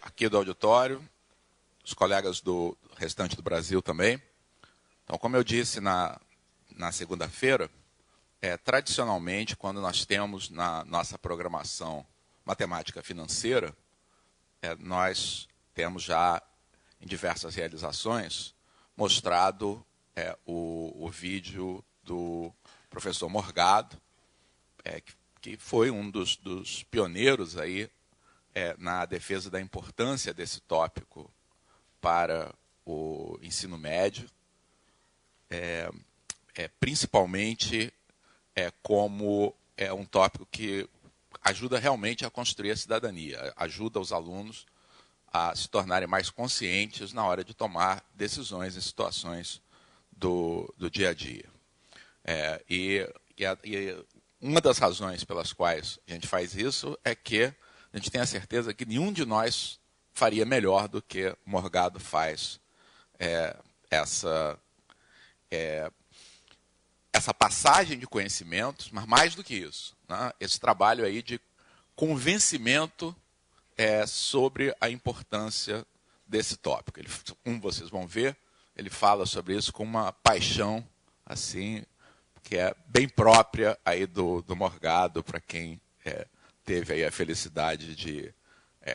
aqui do auditório, os colegas do restante do Brasil também. Então, como eu disse na segunda-feira, tradicionalmente, quando nós temos na nossa programação matemática financeira, nós temos já, em diversas realizações, mostrado o vídeo do professor Morgado, que foi um dos pioneiros aí, na defesa da importância desse tópico para o ensino médio, principalmente como um tópico que ajuda realmente a construir a cidadania, ajuda os alunos a se tornarem mais conscientes na hora de tomar decisões em situações do dia a dia. E uma das razões pelas quais a gente faz isso é que a gente tem a certeza que nenhum de nós faria melhor do que Morgado faz essa passagem de conhecimentos, mas mais do que isso, né? Esse trabalho aí de convencimento sobre a importância desse tópico. Ele, como vocês vão ver, ele fala sobre isso com uma paixão assim, que é bem própria aí do Morgado, para quem teve aí a felicidade de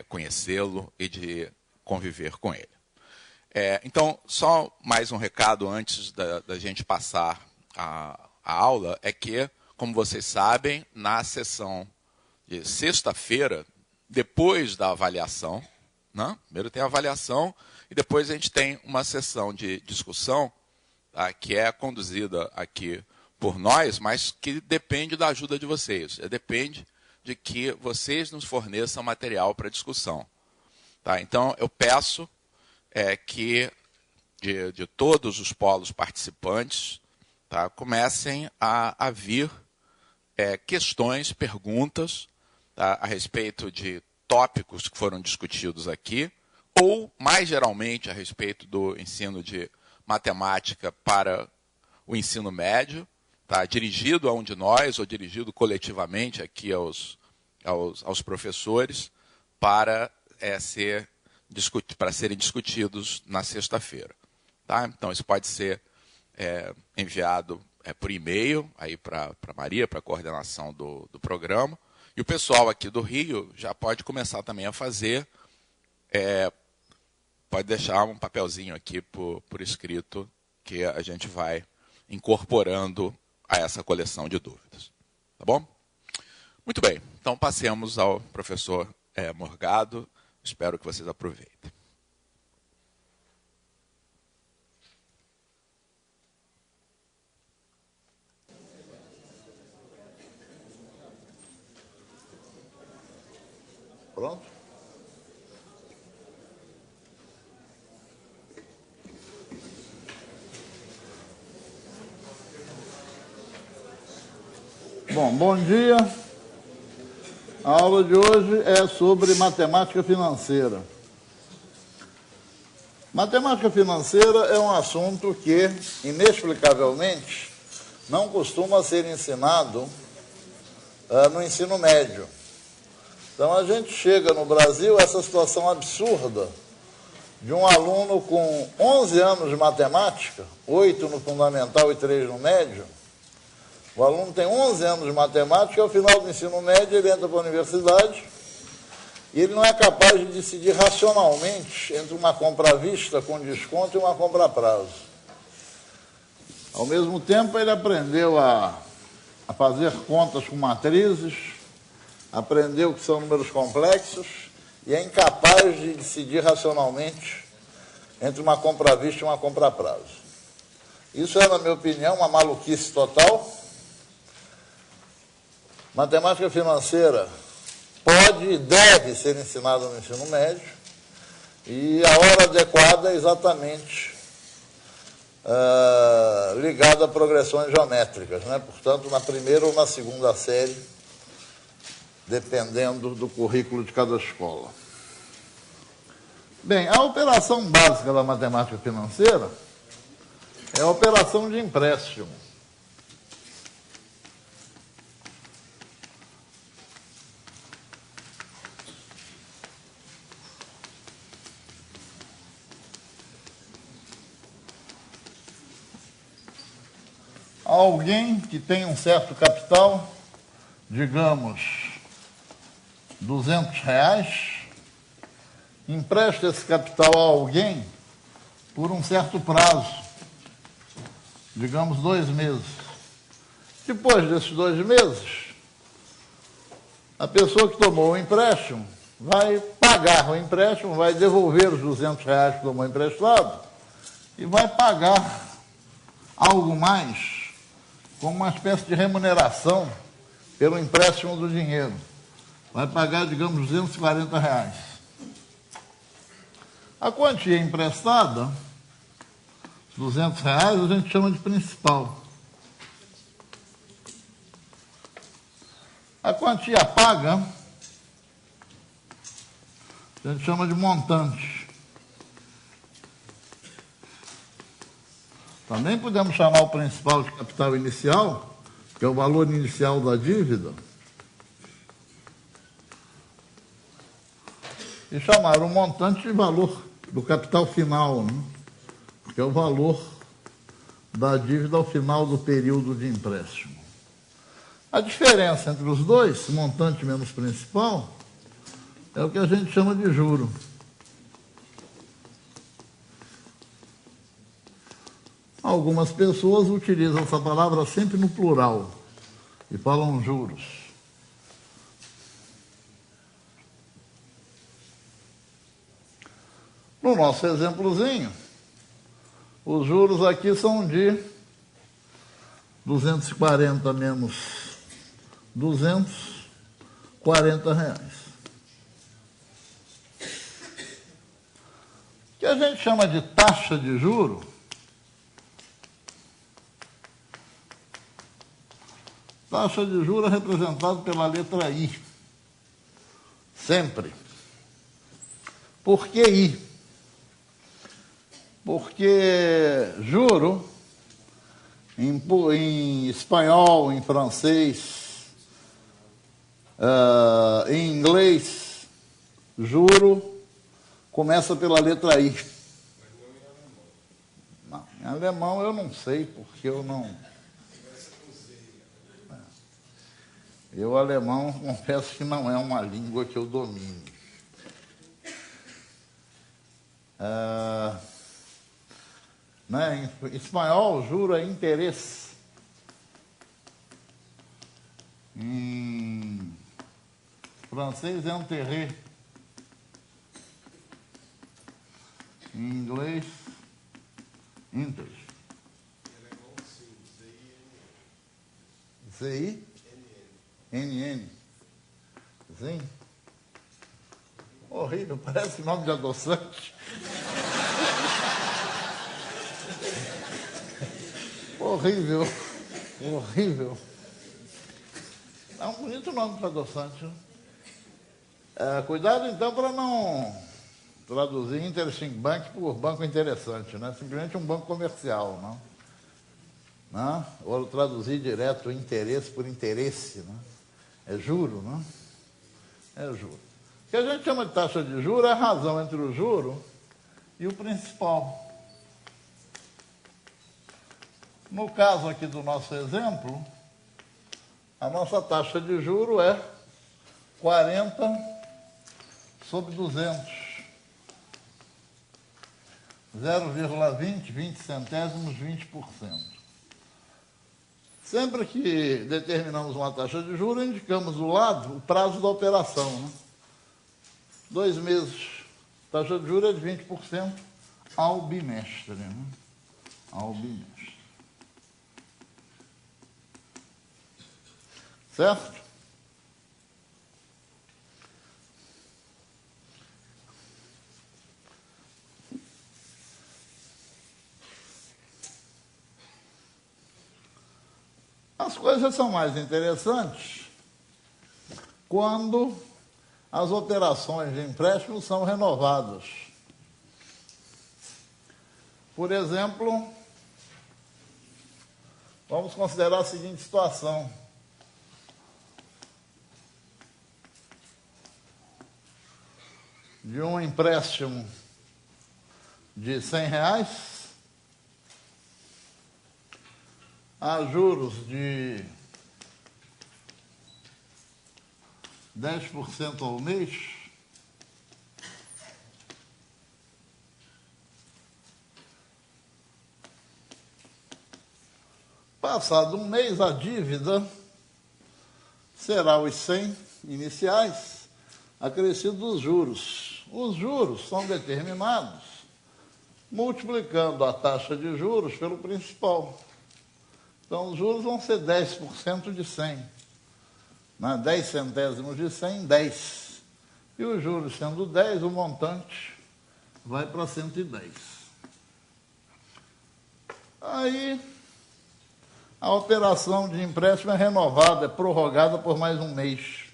conhecê-lo e de conviver com ele. Então, só mais um recado antes da gente passar a aula, é que, como vocês sabem, na sessão de sexta-feira, depois da avaliação, né? Primeiro tem a avaliação e depois a gente tem uma sessão de discussão, tá, que é conduzida aqui por nós, mas que depende da ajuda de vocês. Depende de que vocês nos forneçam material para discussão. Tá? Então, eu peço que de todos os polos participantes, tá, comecem a vir questões, perguntas, tá, a respeito de tópicos que foram discutidos aqui, ou, mais geralmente, a respeito do ensino de matemática para o ensino médio, tá, dirigido a um de nós, ou dirigido coletivamente aqui aos professores, para serem discutidos na sexta-feira. Tá? Então, isso pode ser enviado por e-mail para a Maria, para a coordenação do programa. E o pessoal aqui do Rio já pode começar também a fazer, pode deixar um papelzinho aqui por escrito, que a gente vai incorporando a essa coleção de dúvidas. Tá bom? Muito bem, então passemos ao professor Morgado. Espero que vocês aproveitem. Pronto? Bom dia. A aula de hoje é sobre matemática financeira. Matemática financeira é um assunto que, inexplicavelmente, não costuma ser ensinado no ensino médio. Então, a gente chega no Brasil a essa situação absurda de um aluno com 11 anos de matemática, 8 no fundamental e 3 no médio. O aluno tem 11 anos de matemática, e ao final do ensino médio ele entra para a universidade e ele não é capaz de decidir racionalmente entre uma compra à vista com desconto e uma compra a prazo. Ao mesmo tempo, ele aprendeu a fazer contas com matrizes, aprendeu que são números complexos e é incapaz de decidir racionalmente entre uma compra à vista e uma compra a prazo. Isso é, na minha opinião, uma maluquice total. Matemática financeira pode e deve ser ensinada no ensino médio e a hora adequada é exatamente ligada a progressões geométricas, né? Portanto, na primeira ou na segunda série, dependendo do currículo de cada escola. Bem, a operação básica da matemática financeira é a operação de empréstimo. alguém que tem um certo capital, digamos, R$ 200, empresta esse capital a alguém por um certo prazo, digamos 2 meses. Depois desses 2 meses, a pessoa que tomou o empréstimo vai pagar o empréstimo, vai devolver os R$ 200 que tomou emprestado e vai pagar algo mais, como uma espécie de remuneração pelo empréstimo do dinheiro. Vai pagar, digamos, R$ 240. A quantia emprestada, R$ 200, a gente chama de principal. A quantia paga, a gente chama de montante. Também podemos chamar o principal de capital inicial, que é o valor inicial da dívida, e chamar o montante de valor do capital final, né? Que é o valor da dívida ao final do período de empréstimo. A diferença entre os dois, montante menos principal, é o que a gente chama de juro. Algumas pessoas utilizam essa palavra sempre no plural e falam juros. No nosso exemplozinho, os juros aqui são de 240 menos R$ 240. O que a gente chama de taxa de juro, taxa de juros é representada pela letra I, sempre. Por que I? Porque juro, em espanhol, em francês, em inglês, juro começa pela letra I. Não, em alemão eu não sei, porque eu não... Eu, alemão, confesso que não é uma língua que eu domine. Né? Em espanhol, juro é interesse. Em francês é intérêt. Em inglês, interest. ZI? NN. Zin? Horrível, parece nome de adoçante. Horrível, horrível. É um bonito nome para adoçante. Cuidado, então, para não traduzir Interesting Bank por banco interessante, né? Simplesmente um banco comercial, não? Não? Ou traduzir direto interesse por interesse, né? É juro, não? É juro. O que a gente chama de taxa de juro é a razão entre o juro e o principal. No caso aqui do nosso exemplo, a nossa taxa de juro é 40 sobre 200. 0,20, 20 centésimos, 20%. Sempre que determinamos uma taxa de juros, indicamos do lado o prazo da operação. Né? 2 meses. Taxa de juros é de 20% ao bimestre. Né? Ao bimestre. Certo? As coisas são mais interessantes quando as operações de empréstimo são renovadas. Por exemplo, vamos considerar a seguinte situação. De um empréstimo de R$ 100, a juros de 10% ao mês, passado um mês, a dívida será os 100 iniciais, acrescido dos juros. Os juros são determinados multiplicando a taxa de juros pelo principal. Então, os juros vão ser 10% de 100. 10 centésimos de 100, 10. E os juros sendo 10, o montante vai para 110. Aí, a operação de empréstimo é renovada, é prorrogada por mais um mês.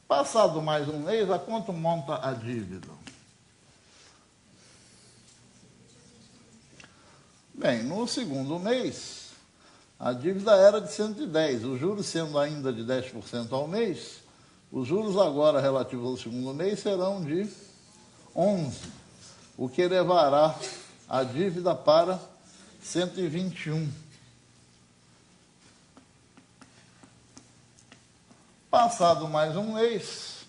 Passado mais um mês, a quanto monta a dívida? Bem, no segundo mês, a dívida era de 110, os juros sendo ainda de 10% ao mês, os juros agora relativos ao segundo mês serão de 11, o que elevará a dívida para 121. Passado mais um mês,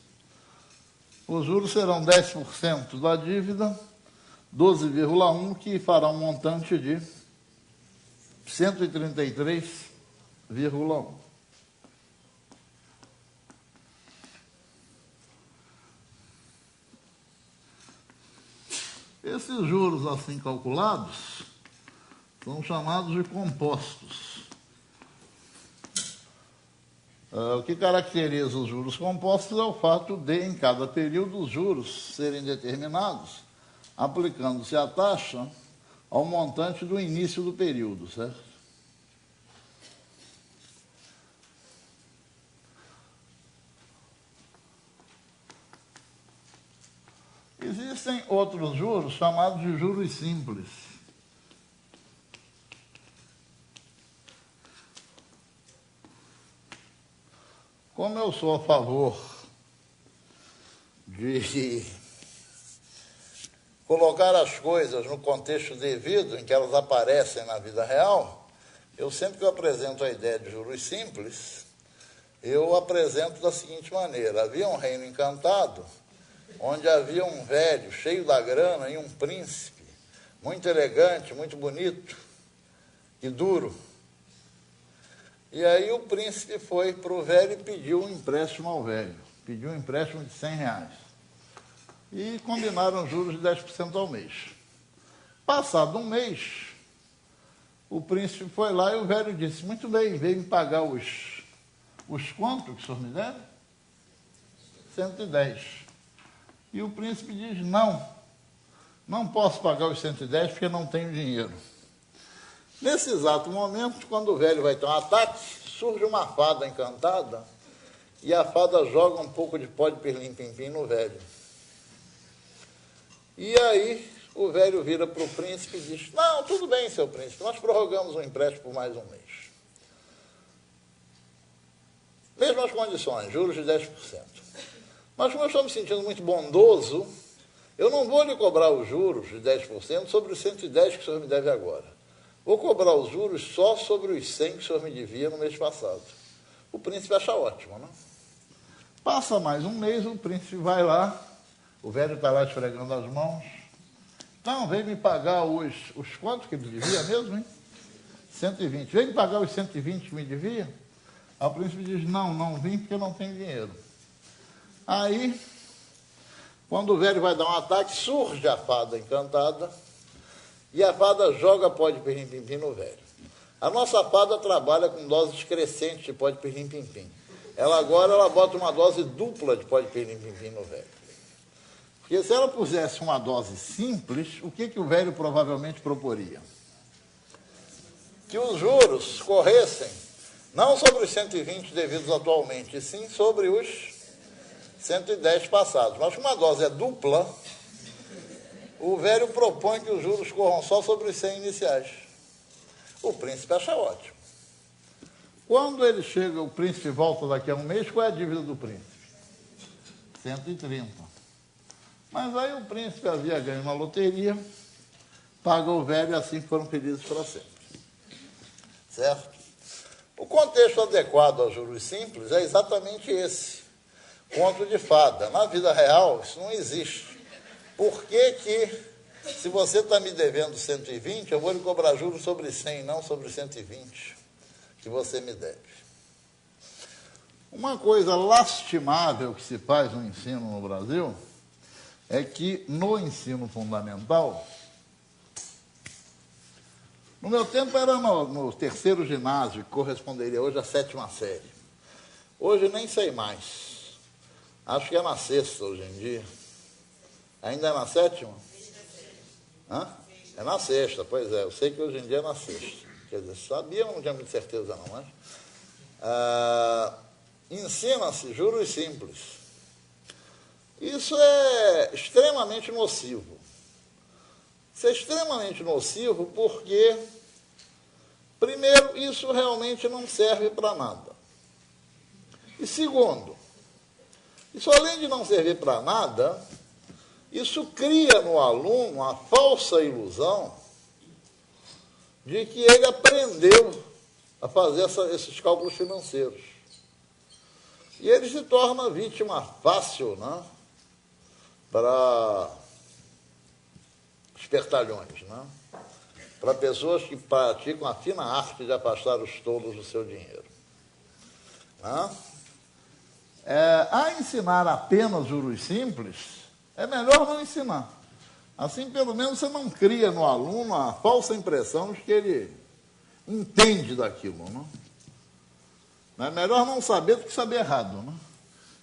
os juros serão 10% da dívida, 12,1, que fará um montante de 133,1. Esses juros assim calculados são chamados de compostos. O que caracteriza os juros compostos é o fato de, em cada período, os juros serem determinados aplicando-se a taxa ao montante do início do período, certo? Existem outros juros chamados de juros simples. Como eu sou a favor de colocar as coisas no contexto devido em que elas aparecem na vida real, eu sempre que eu apresento a ideia de juros simples, eu apresento da seguinte maneira: havia um reino encantado, onde havia um velho cheio da grana e um príncipe, muito elegante, muito bonito e duro. E aí o príncipe foi para o velho e pediu um empréstimo ao velho, pediu um empréstimo de R$100. E combinaram juros de 10% ao mês. Passado um mês, o príncipe foi lá e o velho disse: muito bem, veio me pagar os quanto que o senhor me deve? 110. E o príncipe diz: não posso pagar os 110 porque não tenho dinheiro. Nesse exato momento, quando o velho vai ter um ataque, surge uma fada encantada e a fada joga um pouco de pó de pirlim-pim-pim no velho. E aí o velho vira para o príncipe e diz: não, tudo bem, seu príncipe, nós prorrogamos o empréstimo por mais um mês. Mesmas condições, juros de 10%. Mas como eu estou me sentindo muito bondoso, eu não vou lhe cobrar os juros de 10% sobre os 110 que o senhor me deve agora. Vou cobrar os juros só sobre os 100 que o senhor me devia no mês passado. O príncipe acha ótimo, não? Passa mais um mês, o príncipe vai lá, o velho está lá esfregando as mãos. Então, vem me pagar os quantos que ele devia mesmo, hein? 120. Vem me pagar os 120 que me devia? Aí o príncipe diz: não vim porque eu não tenho dinheiro. Aí, quando o velho vai dar um ataque, surge a fada encantada e a fada joga pó de pirlim-pim-pim no velho. A nossa fada trabalha com doses crescentes de pó de pirlim-pim-pim. Ela bota uma dose dupla de pó de pirlim-pim-pim no velho. Porque se ela pusesse uma dose simples, o que o velho provavelmente proporia? Que os juros corressem não sobre os 120 devidos atualmente, e sim sobre os 110 passados. Mas como a dose é dupla, o velho propõe que os juros corram só sobre os 100 iniciais. O príncipe acha ótimo. Quando ele chega, o príncipe volta daqui a um mês, qual é a dívida do príncipe? 130. Mas aí o príncipe havia ganho uma loteria, paga o velho e assim foram felizes para sempre. certo? O contexto adequado aos juros simples é exatamente esse, conto de fada. Na vida real, isso não existe. Por que, se você está me devendo 120, eu vou lhe cobrar juros sobre 100, não sobre 120 que você me deve? Uma coisa lastimável que se faz no ensino no Brasil é que no ensino fundamental, no meu tempo era no terceiro ginásio, que corresponderia hoje à 7ª série. Hoje nem sei mais. Acho que é na 6ª hoje em dia. Ainda é na 7ª? Hã? É na 6ª, pois é. Eu sei que hoje em dia é na 6ª. Quer dizer, sabia, mas não tinha muita certeza não. Mas, ensina-se juros simples. Isso é extremamente nocivo. Isso é extremamente nocivo porque, primeiro, isso realmente não serve para nada. E segundo, isso além de não servir para nada, isso cria no aluno a falsa ilusão de que ele aprendeu a fazer esses cálculos financeiros. E ele se torna vítima fácil, né, para espertalhões, né, para pessoas que praticam a fina arte de afastar os tolos do seu dinheiro. Né? A ensinar apenas juros simples, é melhor não ensinar. Assim, pelo menos, você não cria no aluno a falsa impressão de que ele entende daquilo. Não? É melhor não saber do que saber errado. Não?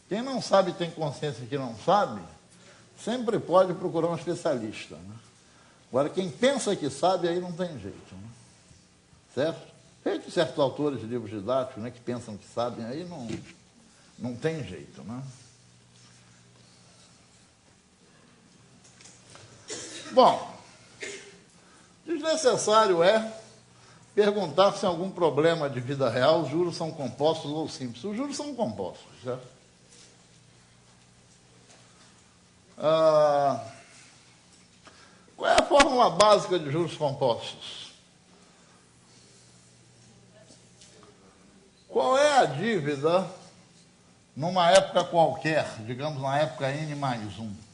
Quem não sabe tem consciência que não sabe, sempre pode procurar um especialista. Não? Agora, quem pensa que sabe, aí não tem jeito. Não? Certo? Feito certos autores de livros didáticos, né, que pensam que sabem, aí não tem jeito. Não? Bom, desnecessário é perguntar se em algum problema de vida real os juros são compostos ou simples. Os juros são compostos, certo? Qual é a fórmula básica de juros compostos? Qual é a dívida numa época qualquer, digamos na época N mais 1?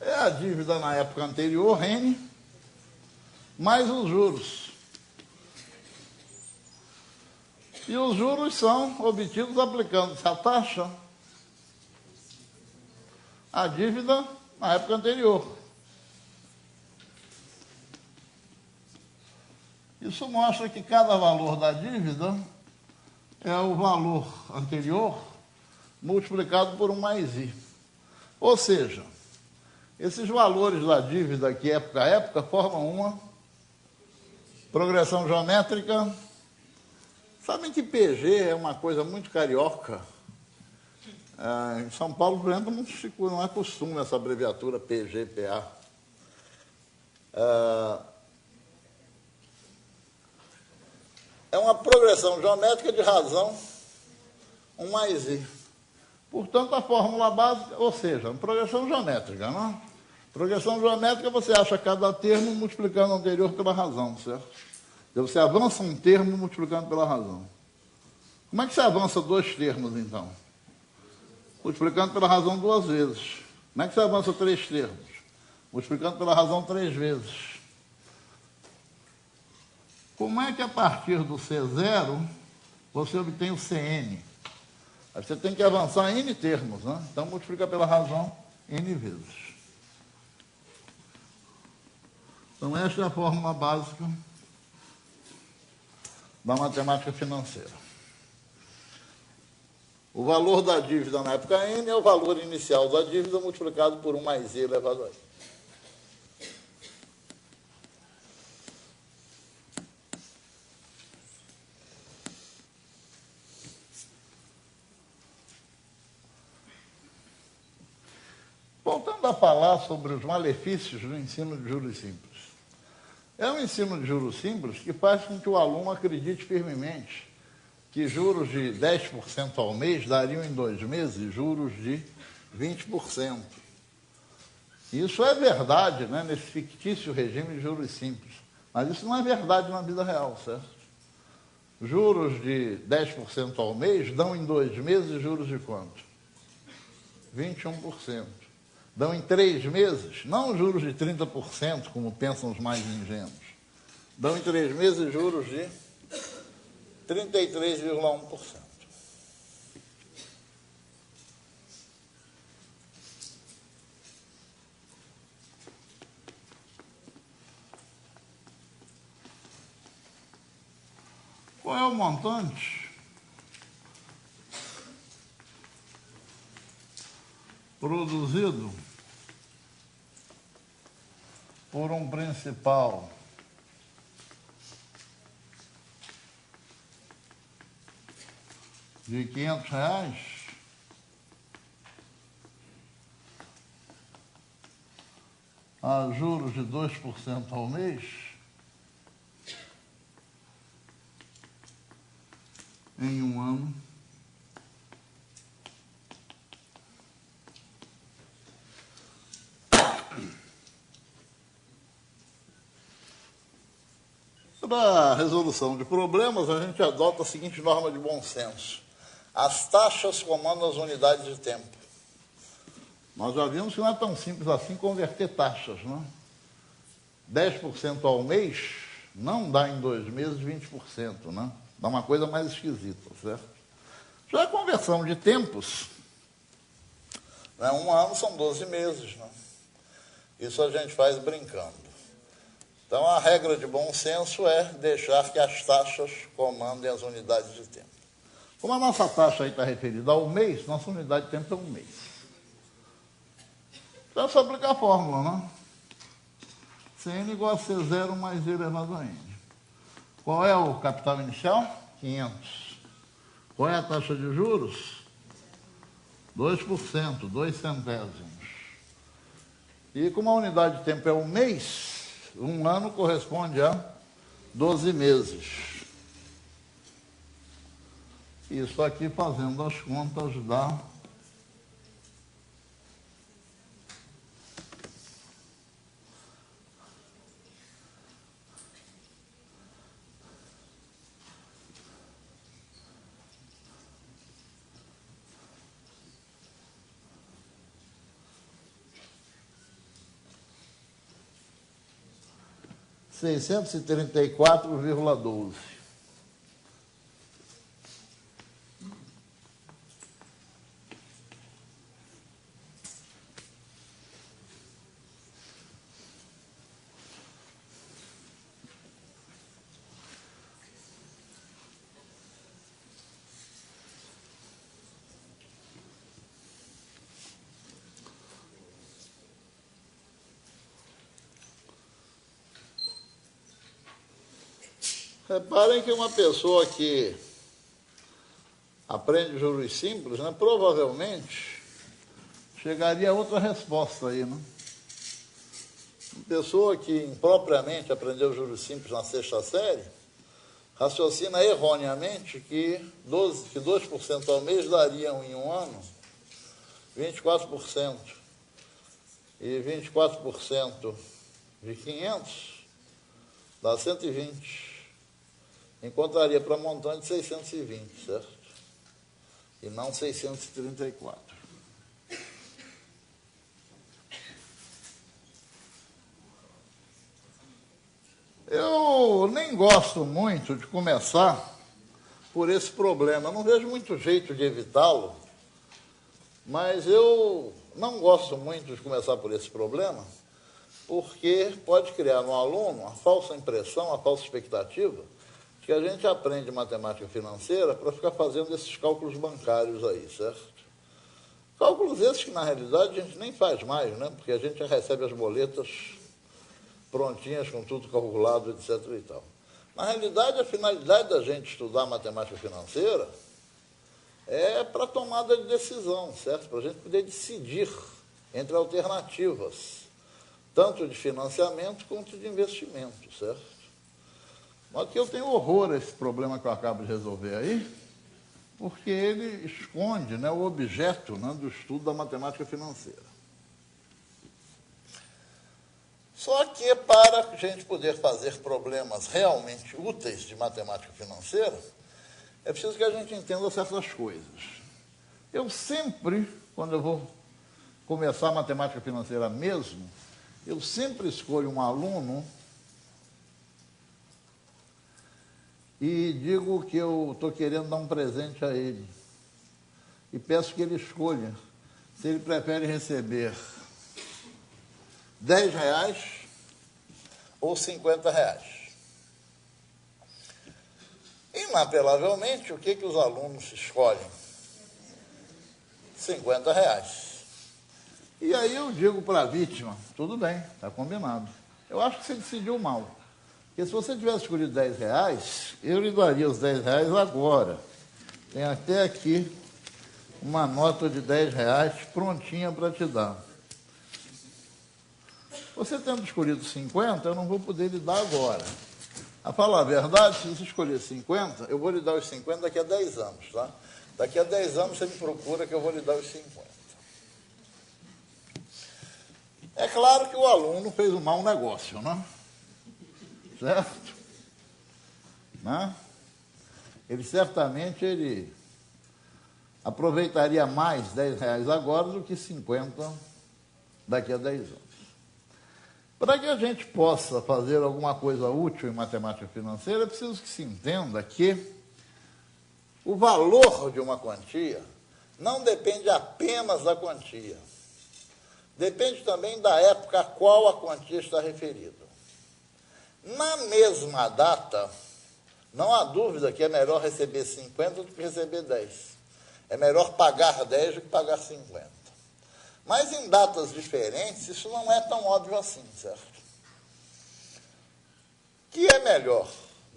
É a dívida na época anterior, N, mais os juros. E os juros são obtidos aplicando-se a taxa à dívida na época anterior. Isso mostra que cada valor da dívida é o valor anterior multiplicado por 1 mais I. Ou seja, esses valores da dívida aqui, época a época, formam uma progressão geométrica. Sabem que PG é uma coisa muito carioca? Em São Paulo, por exemplo, não é costume essa abreviatura PG, PA. É uma progressão geométrica de razão 1 mais I. Portanto, a fórmula básica, ou seja, uma progressão geométrica, não? Progressão geométrica, você acha cada termo multiplicando o anterior pela razão, certo? Então, você avança um termo multiplicando pela razão. Como é que você avança 2 termos, então? Multiplicando pela razão 2 vezes. Como é que você avança 3 termos? Multiplicando pela razão 3 vezes. Como é que a partir do C0 você obtém o CN? Aí você tem que avançar N termos, né? Então multiplica pela razão N vezes. Então esta é a fórmula básica da matemática financeira. O valor da dívida na época N é o valor inicial da dívida multiplicado por 1 mais I elevado a I. Voltando a falar sobre os malefícios do ensino de juros simples. É um ensino de juros simples que faz com que o aluno acredite firmemente que juros de 10% ao mês dariam em 2 meses juros de 20%. Isso é verdade, né, nesse fictício regime de juros simples. Mas isso não é verdade na vida real, certo? Juros de 10% ao mês dão em 2 meses juros de quanto? 21%. Dão em 3 meses, não juros de 30%, como pensam os mais ingênuos. Dão em 3 meses juros de 33,1%. Qual é o montante produzido por um principal de R$500 a juros de 2% ao mês em um ano? Para a resolução de problemas, a gente adota a seguinte norma de bom senso. As taxas comandam as unidades de tempo. Nós já vimos que não é tão simples assim converter taxas, não é? 10% ao mês não dá em 2 meses 20%, né? Dá uma coisa mais esquisita, certo? Já a conversão de tempos, né? Um ano são 12 meses, né? Isso a gente faz brincando. Então, a regra de bom senso é deixar que as taxas comandem as unidades de tempo. Como a nossa taxa aí está referida ao mês, nossa unidade de tempo é um mês. Então, é só aplicar a fórmula, não? Cn igual a C0 mais E elevado a N. Qual é o capital inicial? 500. Qual é a taxa de juros? 2%, 2 centésimos. E como a unidade de tempo é um mês, um ano corresponde a 12 meses. Isso aqui, fazendo as contas, dá 634,12. Reparem que uma pessoa que aprende juros simples, né, provavelmente chegaria a outra resposta aí, né? Uma pessoa que impropriamente aprendeu juros simples na 6ª série, raciocina erroneamente que 2% ao mês dariam em um ano 24%. E 24% de 500 dá 120. Encontraria para montante 620, certo? E não 634. Eu nem gosto muito de começar por esse problema. Eu não vejo muito jeito de evitá-lo, mas eu não gosto muito de começar por esse problema, porque pode criar no aluno a falsa impressão, a falsa expectativa, que a gente aprende matemática financeira para ficar fazendo esses cálculos bancários aí, certo? Cálculos esses que, na realidade, a gente nem faz mais, né? Porque a gente já recebe as boletas prontinhas, com tudo calculado, etc. e tal. Na realidade, a finalidade da gente estudar matemática financeira é para tomada de decisão, certo? Para a gente poder decidir entre alternativas, tanto de financiamento quanto de investimento, certo? Mas que eu tenho horror a esse problema que eu acabo de resolver aí, porque ele esconde, né, o objeto, né, do estudo da matemática financeira. Só que para a gente poder fazer problemas realmente úteis de matemática financeira, é preciso que a gente entenda certas coisas. Eu sempre, quando eu vou começar a matemática financeira mesmo, eu sempre escolho um aluno e digo que eu estou querendo dar um presente a ele. E peço que ele escolha se ele prefere receber R$10 ou R$50. Inapelavelmente, o que os alunos escolhem? R$50. E aí eu digo para a vítima, tudo bem, está combinado. Eu acho que você decidiu mal. Porque se você tivesse escolhido R$10, eu lhe daria os R$10 agora. Tem até aqui uma nota de R$10 prontinha para te dar. Você tendo escolhido 50, eu não vou poder lhe dar agora. A falar a verdade, se você escolher 50, eu vou lhe dar os 50 daqui a 10 anos, tá? Daqui a 10 anos você me procura que eu vou lhe dar os 50. É claro que o aluno fez um mau negócio, né? Certo? Né? Ele certamente aproveitaria mais R$10 agora do que 50 daqui a 10 anos. Para que a gente possa fazer alguma coisa útil em matemática financeira, é preciso que se entenda que o valor de uma quantia não depende apenas da quantia. Depende também da época a qual a quantia está referida. Na mesma data, não há dúvida que é melhor receber 50 do que receber 10. É melhor pagar 10 do que pagar 50. Mas em datas diferentes, isso não é tão óbvio assim, certo? Que é melhor?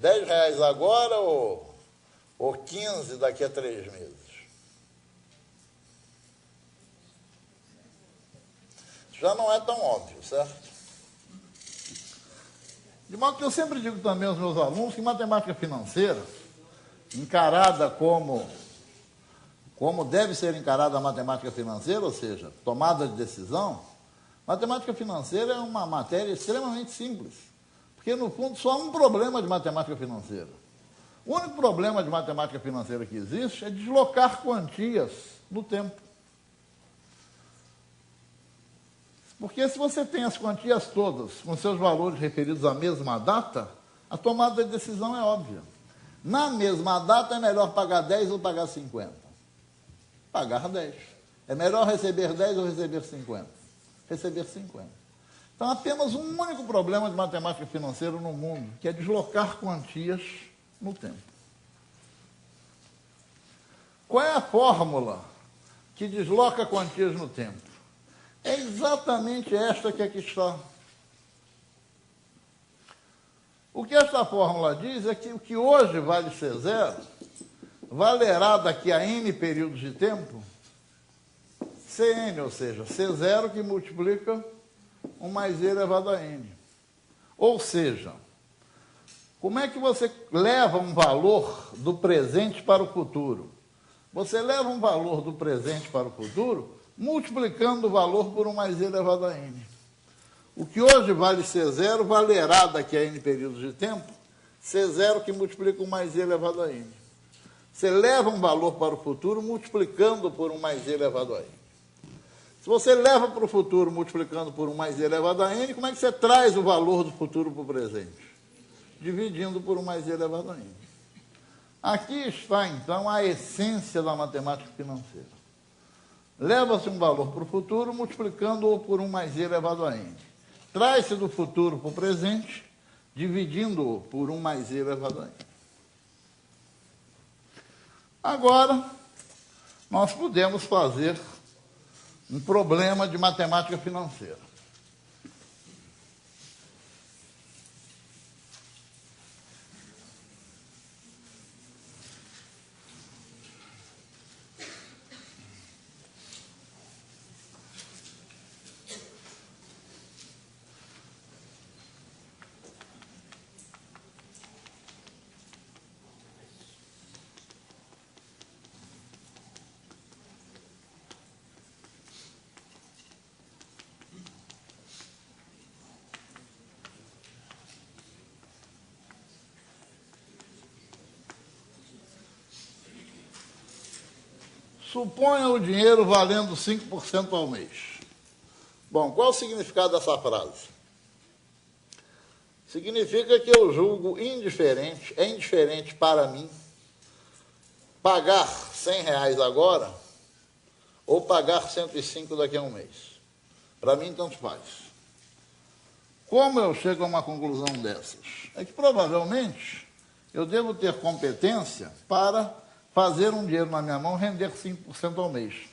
R$10 agora ou 15 daqui a 3 meses? Já não é tão óbvio, certo? De modo que eu sempre digo também aos meus alunos que matemática financeira, encarada como deve ser encarada a matemática financeira, ou seja, tomada de decisão, matemática financeira é uma matéria extremamente simples, porque no fundo só há um problema de matemática financeira. O único problema de matemática financeira que existe é deslocar quantias no tempo. Porque se você tem as quantias todas com seus valores referidos à mesma data, a tomada de decisão é óbvia. Na mesma data é melhor pagar 10 ou pagar 50? Pagar 10. É melhor receber 10 ou receber 50? Receber 50. Então, apenas um único problema de matemática financeira no mundo, que é deslocar quantias no tempo. Qual é a fórmula que desloca quantias no tempo? É exatamente esta que aqui está. O que esta fórmula diz é que o que hoje vale ser zero, valerá daqui a n períodos de tempo Cn, ou seja, C0 que multiplica 1 mais e elevado a n. Ou seja, como é que você leva um valor do presente para o futuro? Você leva um valor do presente para o futuro multiplicando o valor por 1 mais e elevado a n. O que hoje vale C0 valerá daqui a n períodos de tempo C0 que multiplica 1 mais e elevado a n. Você leva um valor para o futuro multiplicando por 1 mais e elevado a n. Se você leva para o futuro multiplicando por 1 mais e elevado a n, como é que você traz o valor do futuro para o presente? Dividindo por 1 mais e elevado a n. Aqui está, então, a essência da matemática financeira. Leva-se um valor para o futuro multiplicando-o por 1 mais e elevado a n. Traz-se do futuro para o presente, dividindo-o por 1 mais e elevado a n. Agora, nós podemos fazer um problema de matemática financeira. Suponha o dinheiro valendo 5% ao mês. Bom, qual o significado dessa frase? Significa que eu julgo indiferente, é indiferente para mim, pagar R$100 agora ou pagar 105 daqui a um mês. Para mim, tanto faz. Como eu chego a uma conclusão dessas? É que provavelmente eu devo ter competência para fazer um dinheiro na minha mão render 5% ao mês.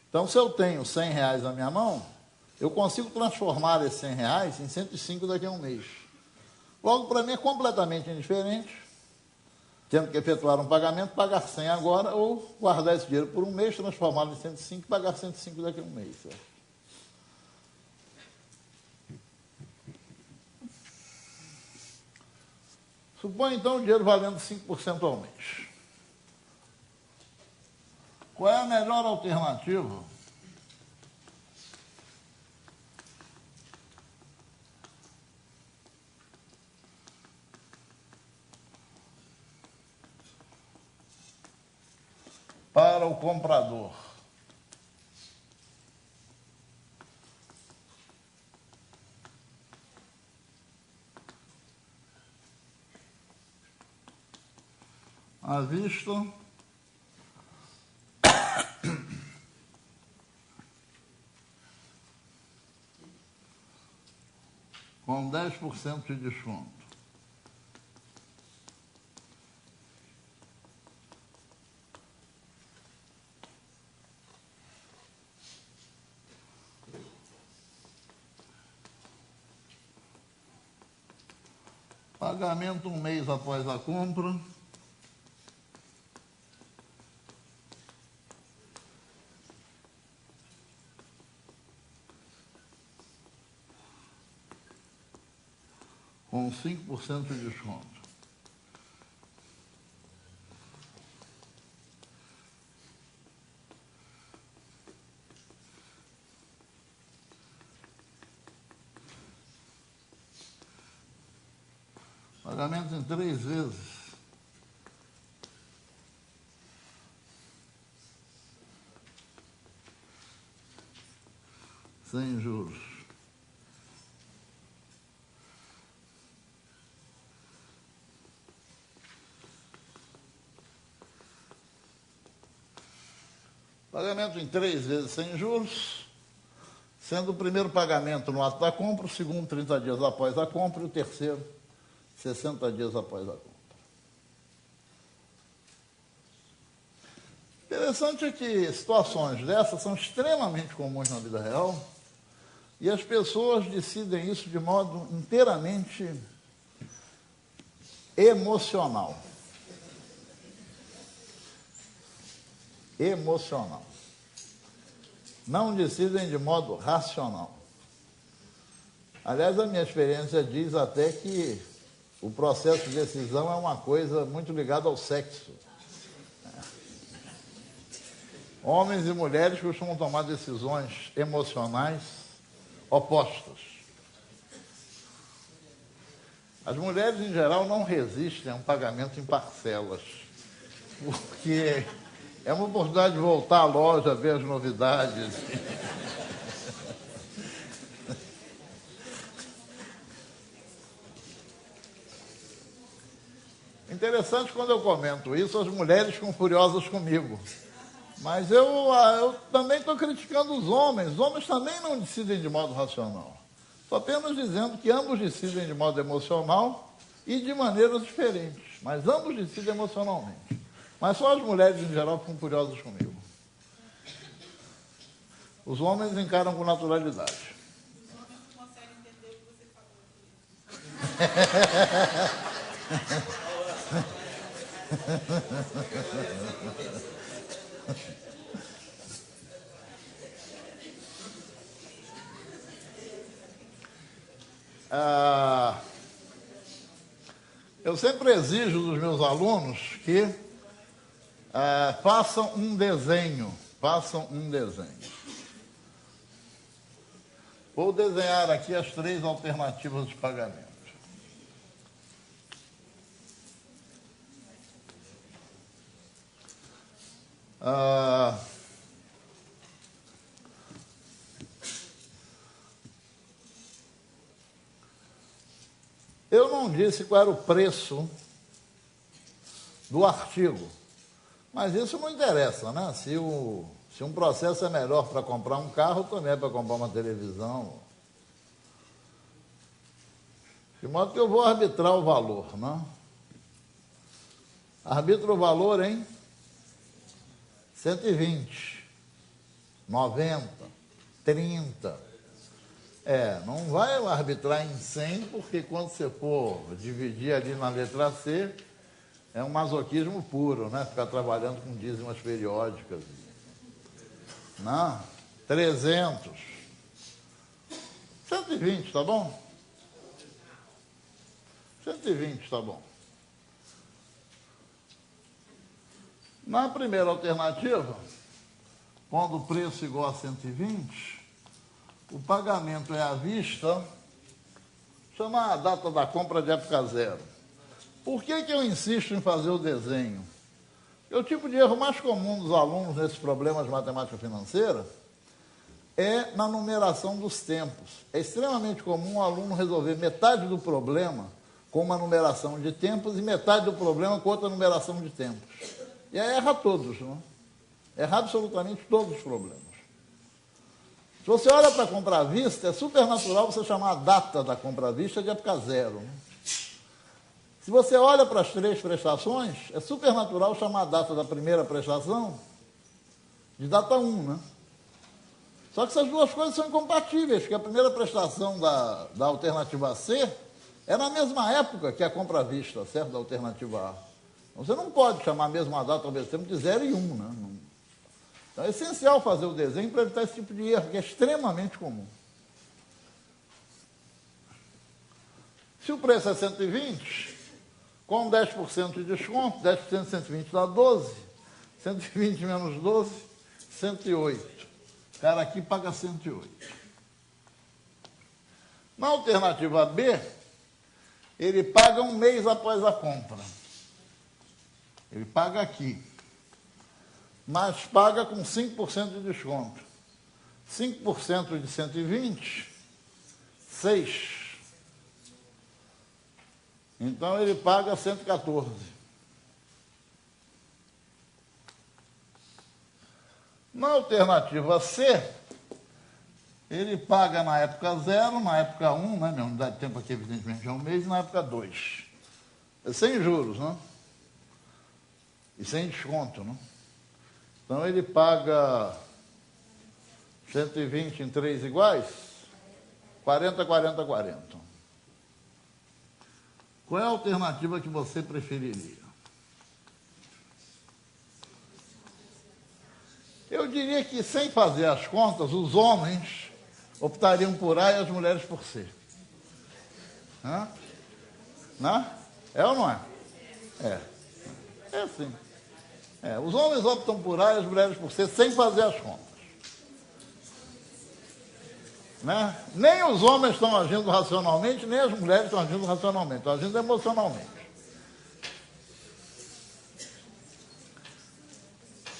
Então, se eu tenho R$100 na minha mão, eu consigo transformar esses R$100 em 105 daqui a um mês. Logo, para mim é completamente indiferente, tendo que efetuar um pagamento, pagar 100 agora ou guardar esse dinheiro por um mês, transformá-lo em 105 e pagar 105 daqui a um mês. Suponha, então, o dinheiro valendo 5% ao mês. Qual é a melhor alternativa? Para o comprador. À vista, com 10% de desconto. Pagamento um mês após a compra. Com 5% de desconto. Pagamento em 3 vezes. Sem juros. Pagamento em 3 vezes sem juros, sendo o primeiro pagamento no ato da compra, o segundo 30 dias após a compra e o terceiro 60 dias após a compra. Interessante é que situações dessas são extremamente comuns na vida real e as pessoas decidem isso de modo inteiramente emocional. Emocional. Não decidem de modo racional. Aliás, a minha experiência diz até que o processo de decisão é uma coisa muito ligada ao sexo. Homens e mulheres costumam tomar decisões emocionais opostas. As mulheres, em geral, não resistem a um pagamento em parcelas, porque é uma oportunidade de voltar à loja, ver as novidades. Interessante, quando eu comento isso, as mulheres ficam furiosas comigo. Mas eu também estou criticando os homens. Os homens também não decidem de modo racional. Estou apenas dizendo que ambos decidem de modo emocional e de maneiras diferentes. Mas ambos decidem emocionalmente. Mas só as mulheres, em geral, ficam curiosas comigo. Os homens encaram com naturalidade. Os homens não conseguem entender o que você falou aqui. Eu sempre exijo dos meus alunos que façam um desenho. Vou desenhar aqui as 3 alternativas de pagamento. Eu não disse qual era o preço do artigo, mas isso não interessa, né? Se um processo é melhor para comprar um carro, também é para comprar uma televisão. De modo que eu vou arbitrar o valor, né? Arbitro o valor em 120, 90, 30. Não vai arbitrar em 100, porque quando você for dividir ali na letra C, é um masoquismo puro, né? Ficar trabalhando com dízimas periódicas. Não, 300. 120, tá bom? 120, tá bom. Na primeira alternativa, quando o preço é igual a 120, o pagamento é à vista, chama a data da compra de época zero. Por que eu insisto em fazer o desenho? O tipo de erro mais comum dos alunos nesses problemas de matemática financeira é na numeração dos tempos. É extremamente comum o aluno resolver metade do problema com uma numeração de tempos e metade do problema com outra numeração de tempos. E aí erra todos, não? Erra absolutamente todos os problemas. Se você olha para a compra à vista, é super natural você chamar a data da compra à vista de época zero. Né? Se você olha para as 3 prestações, é super natural chamar a data da primeira prestação de data 1, né? Só que essas duas coisas são incompatíveis, porque a primeira prestação da alternativa C é na mesma época que a compra à vista, certo? Da alternativa A. Então, você não pode chamar a mesma data ao mesmo tempo de 0 e 1, né? Então, é essencial fazer o desenho para evitar esse tipo de erro, que é extremamente comum. Se o preço é 120, com 10% de desconto, 10% de 120 dá 12, 120 menos 12, 108. O cara aqui paga 108. Na alternativa B, ele paga um mês após a compra. Ele paga aqui, mas paga com 5% de desconto. 5% de 120, 6. Então, ele paga 114. Na alternativa C, ele paga na época 0, na época 1, né? Minha unidade de tempo aqui, evidentemente, é um mês, e na época 2. É sem juros, né? E sem desconto, né? Então, ele paga 120 em 3 iguais, 40, 40, 40. Qual é a alternativa que você preferiria? Eu diria que, sem fazer as contas, os homens optariam por A e as mulheres por C. Hã? Não? É ou não é? É sim. Os homens optam por A e as mulheres por C, sem fazer as contas. Né? Nem os homens estão agindo racionalmente, nem as mulheres estão agindo racionalmente, estão agindo emocionalmente.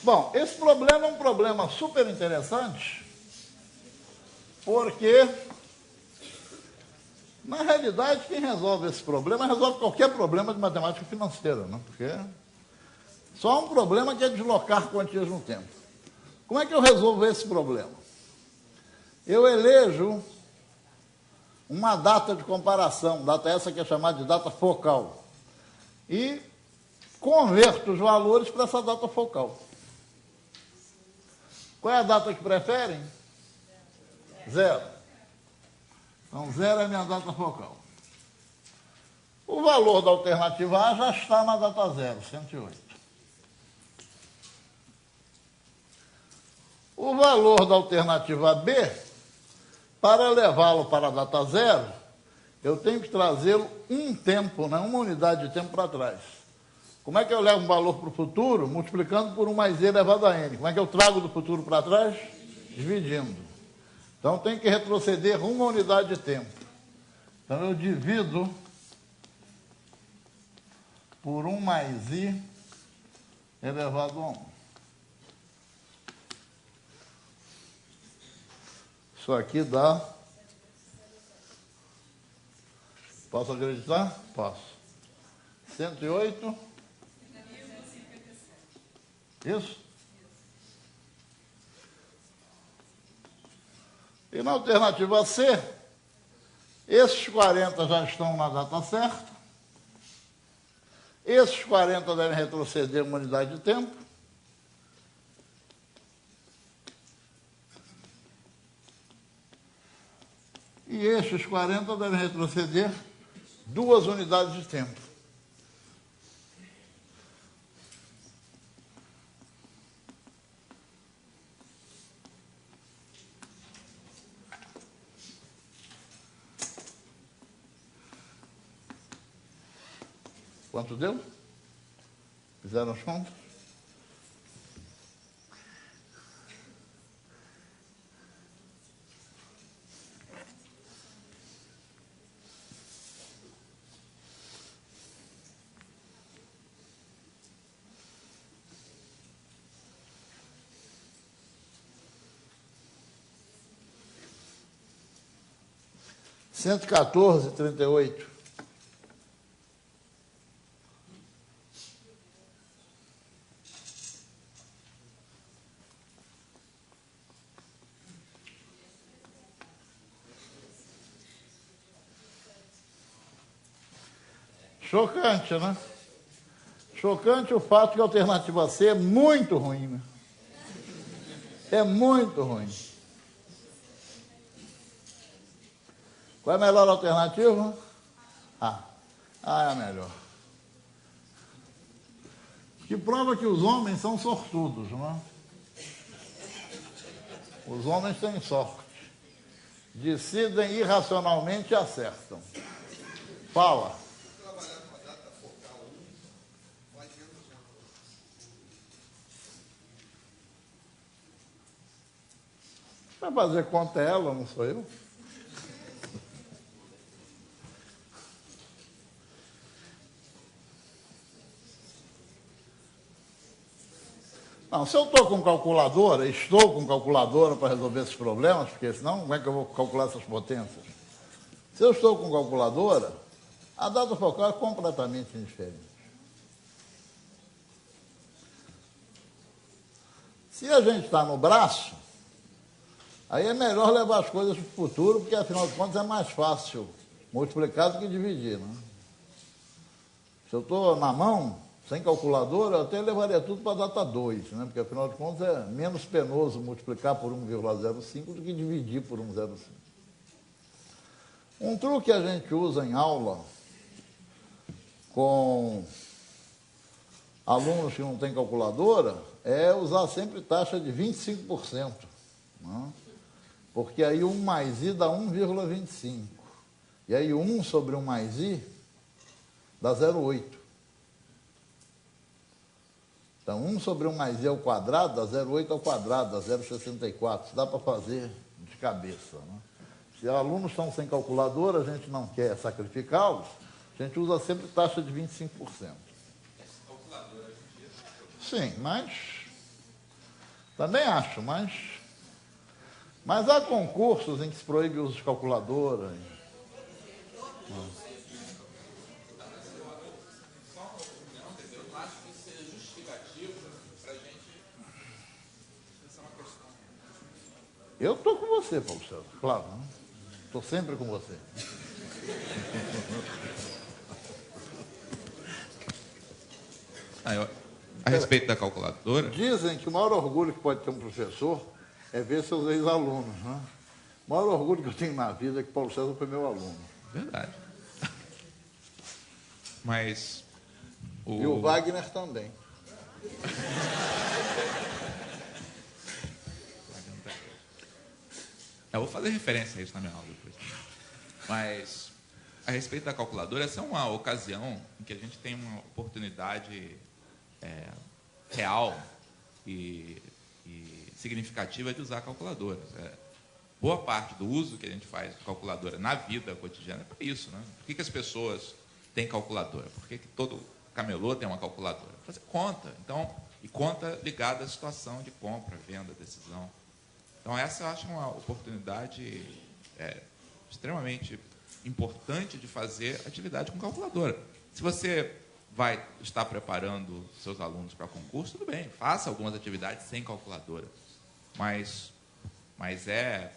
Bom, esse problema é um problema super interessante, porque, na realidade, quem resolve esse problema resolve qualquer problema de matemática financeira, né? Porque só há um problema que é deslocar quantias no tempo. Como é que eu resolvo esse problema? Eu elejo uma data de comparação, data essa que é chamada de data focal, e converto os valores para essa data focal. Qual é a data que preferem? 0. Então, 0 é a minha data focal. O valor da alternativa A já está na data 0, 108. O valor da alternativa B, para levá-lo para a data 0, eu tenho que trazê-lo um tempo, né, uma unidade de tempo para trás. Como é que eu levo um valor para o futuro? Multiplicando por 1 mais e elevado a n. Como é que eu trago do futuro para trás? Dividindo. Então, tem que retroceder uma unidade de tempo. Então, eu divido por 1 mais i elevado a 1. Isso aqui dá... Posso acreditar? Posso. 108. Isso? E na alternativa C, esses 40 já estão na data certa. Esses 40 devem retroceder uma unidade de tempo. E estes 40 devem retroceder 2 unidades de tempo. Quanto deu? Fizeram as contas? Cento e 114,38. Chocante, né? Chocante o fato que a alternativa C é muito ruim, né? É muito ruim. Qual é a melhor alternativa? A. A é a melhor. Que prova que os homens são sortudos, não é? Os homens têm sorte. Decidem irracionalmente e acertam. Fala. Vai fazer conta ela, não sou eu. Não, se eu estou com calculadora para resolver esses problemas, porque senão como é que eu vou calcular essas potências? Se eu estou com calculadora, a data focal é completamente diferente. Se a gente está no braço, aí é melhor levar as coisas para o futuro, porque afinal de contas é mais fácil multiplicar do que dividir, né? Se eu estou na mão, sem calculadora, eu até levaria tudo para a data 2, né? Porque afinal de contas é menos penoso multiplicar por 1,05 do que dividir por 1,05. Um truque que a gente usa em aula com alunos que não têm calculadora é usar sempre taxa de 25%. Né? Porque aí 1 mais I dá 1,25. E aí 1 sobre 1 mais I dá 0,8. Então, 1 sobre 1 mais I ao quadrado dá 0,8 ao quadrado, dá 0,64. Isso dá para fazer de cabeça. Né? Se alunos estão sem calculadora, a gente não quer sacrificá-los, a gente usa sempre taxa de 25%. Sim, mas... Também acho, mas há concursos em que se proíbe o uso de calculadora. Eu estou com você, Paulo César, claro. Estou sempre com você. A respeito da calculadora... Dizem que o maior orgulho que pode ter um professor é ver seus ex-alunos, né? O maior orgulho que eu tenho na vida é que Paulo César foi meu aluno. Verdade. Mas... E o Wagner também. Eu vou fazer referência a isso na minha aula depois. Mas, a respeito da calculadora, essa é uma ocasião em que a gente tem uma oportunidade real e significativa de usar calculadoras. Boa parte do uso que a gente faz de calculadora na vida cotidiana é para isso, né? Por que as pessoas têm calculadora? Por que todo camelô tem uma calculadora? Para fazer conta. Então, e conta ligada à situação de compra, venda, decisão. Então, essa eu acho uma oportunidade extremamente importante de fazer atividade com calculadora. Se você vai estar preparando seus alunos para concurso, tudo bem, faça algumas atividades sem calculadora. Mas é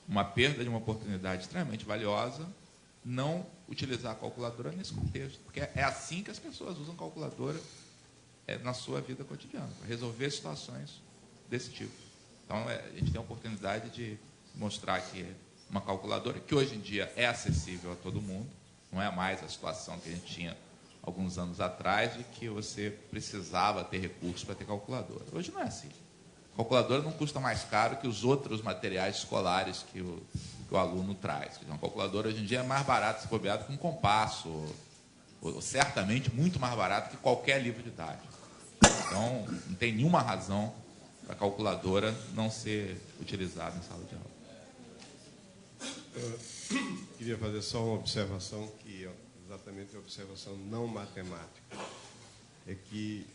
uma perda de uma oportunidade extremamente valiosa não utilizar a calculadora nesse contexto, porque é assim que as pessoas usam calculadora na sua vida cotidiana, para resolver situações desse tipo. Então, a gente tem a oportunidade de mostrar que uma calculadora, que hoje em dia é acessível a todo mundo, não é mais a situação que a gente tinha alguns anos atrás, de que você precisava ter recursos para ter calculadora. Hoje não é assim. Calculadora não custa mais caro que os outros materiais escolares que o aluno traz. Uma calculadora hoje em dia é mais barata se bobear do que um compasso, ou certamente muito mais barato que qualquer livro didático. Então, não tem nenhuma razão para a calculadora não ser utilizada em sala de aula. Eu queria fazer só uma observação, que é exatamente uma observação não matemática. É que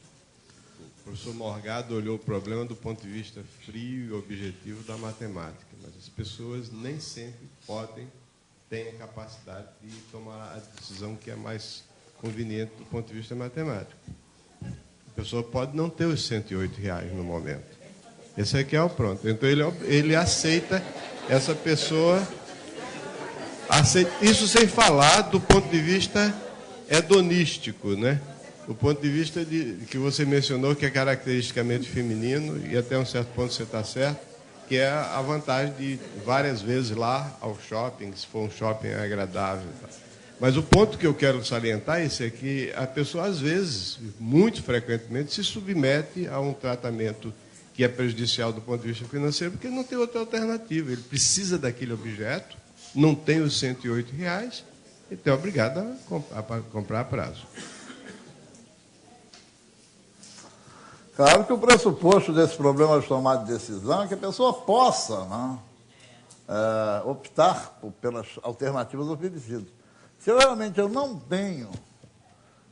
o professor Morgado olhou o problema do ponto de vista frio e objetivo da matemática, mas as pessoas nem sempre têm a capacidade de tomar a decisão que é mais conveniente do ponto de vista matemático. A pessoa pode não ter os R$108 no momento. Esse aqui é o pronto. Então, ele aceita, essa pessoa aceita, isso sem falar do ponto de vista hedonístico, né? Do ponto de vista que você mencionou, que é caracteristicamente feminino, e até um certo ponto você está certo, que é a vantagem de ir várias vezes lá ao shopping, se for um shopping agradável. Mas o ponto que eu quero salientar é que a pessoa, às vezes, muito frequentemente, se submete a um tratamento que é prejudicial do ponto de vista financeiro, porque não tem outra alternativa. Ele precisa daquele objeto, não tem os R$108, então é obrigado a comprar a prazo. Claro que o pressuposto desse problema de tomada de decisão é que a pessoa possa, né, optar pelas alternativas oferecidas. Se realmente eu não tenho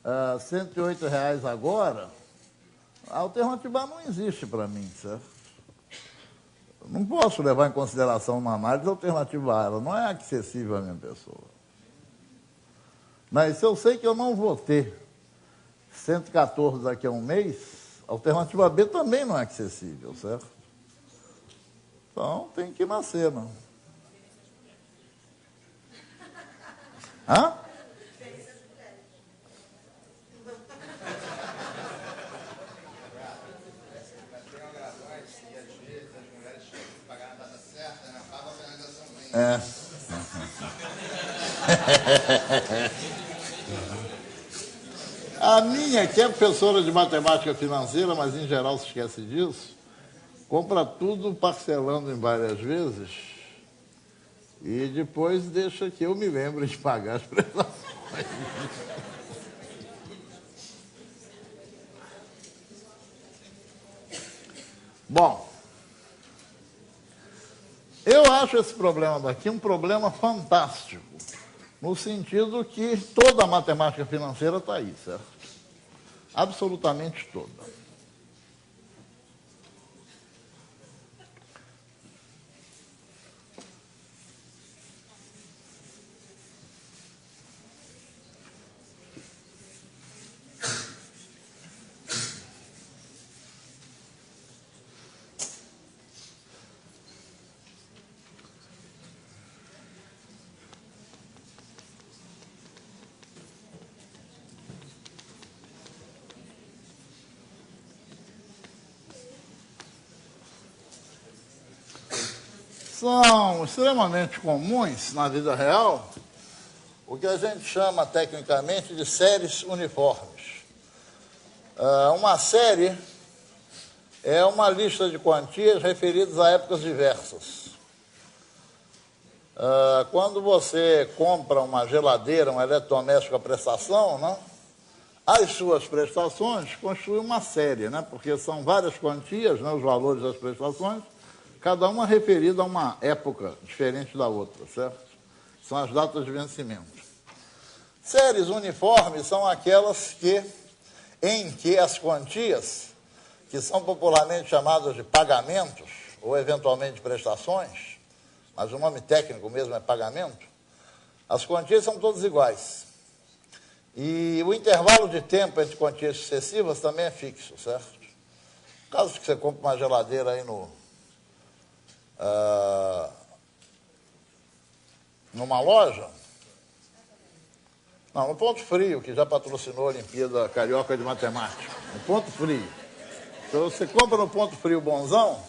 R$108 agora, a alternativa não existe para mim, certo? Eu não posso levar em consideração uma análise alternativa A, ela não é acessível à minha pessoa. Mas se eu sei que eu não vou ter 114 daqui a um mês, a alternativa B também não é acessível, certo? Então, tem que nascer, não. Hã? É. A minha, que é professora de matemática financeira, mas em geral se esquece disso, compra tudo parcelando em várias vezes e depois deixa que eu me lembre de pagar as prestações. Bom, eu acho esse problema daqui um problema fantástico, no sentido que toda a matemática financeira está aí, certo? Absolutamente toda. São extremamente comuns na vida real o que a gente chama tecnicamente de séries uniformes. Uma série é uma lista de quantias referidas a épocas diversas. Quando você compra uma geladeira, um eletrodoméstico à prestação, né, as suas prestações constituem uma série, né, porque são várias quantias, né, os valores das prestações, cada uma referida a uma época diferente da outra, certo? São as datas de vencimento. Séries uniformes são aquelas em que as quantias que são popularmente chamados de pagamentos, ou eventualmente prestações, mas o nome técnico mesmo é pagamento, as quantias são todas iguais. E o intervalo de tempo entre quantias sucessivas também é fixo, certo? No caso que você compra uma geladeira aí numa loja, não, no Ponto Frio, que já patrocinou a Olimpíada Carioca de Matemática, no Ponto Frio. Então você compra no Ponto Frio bonzão,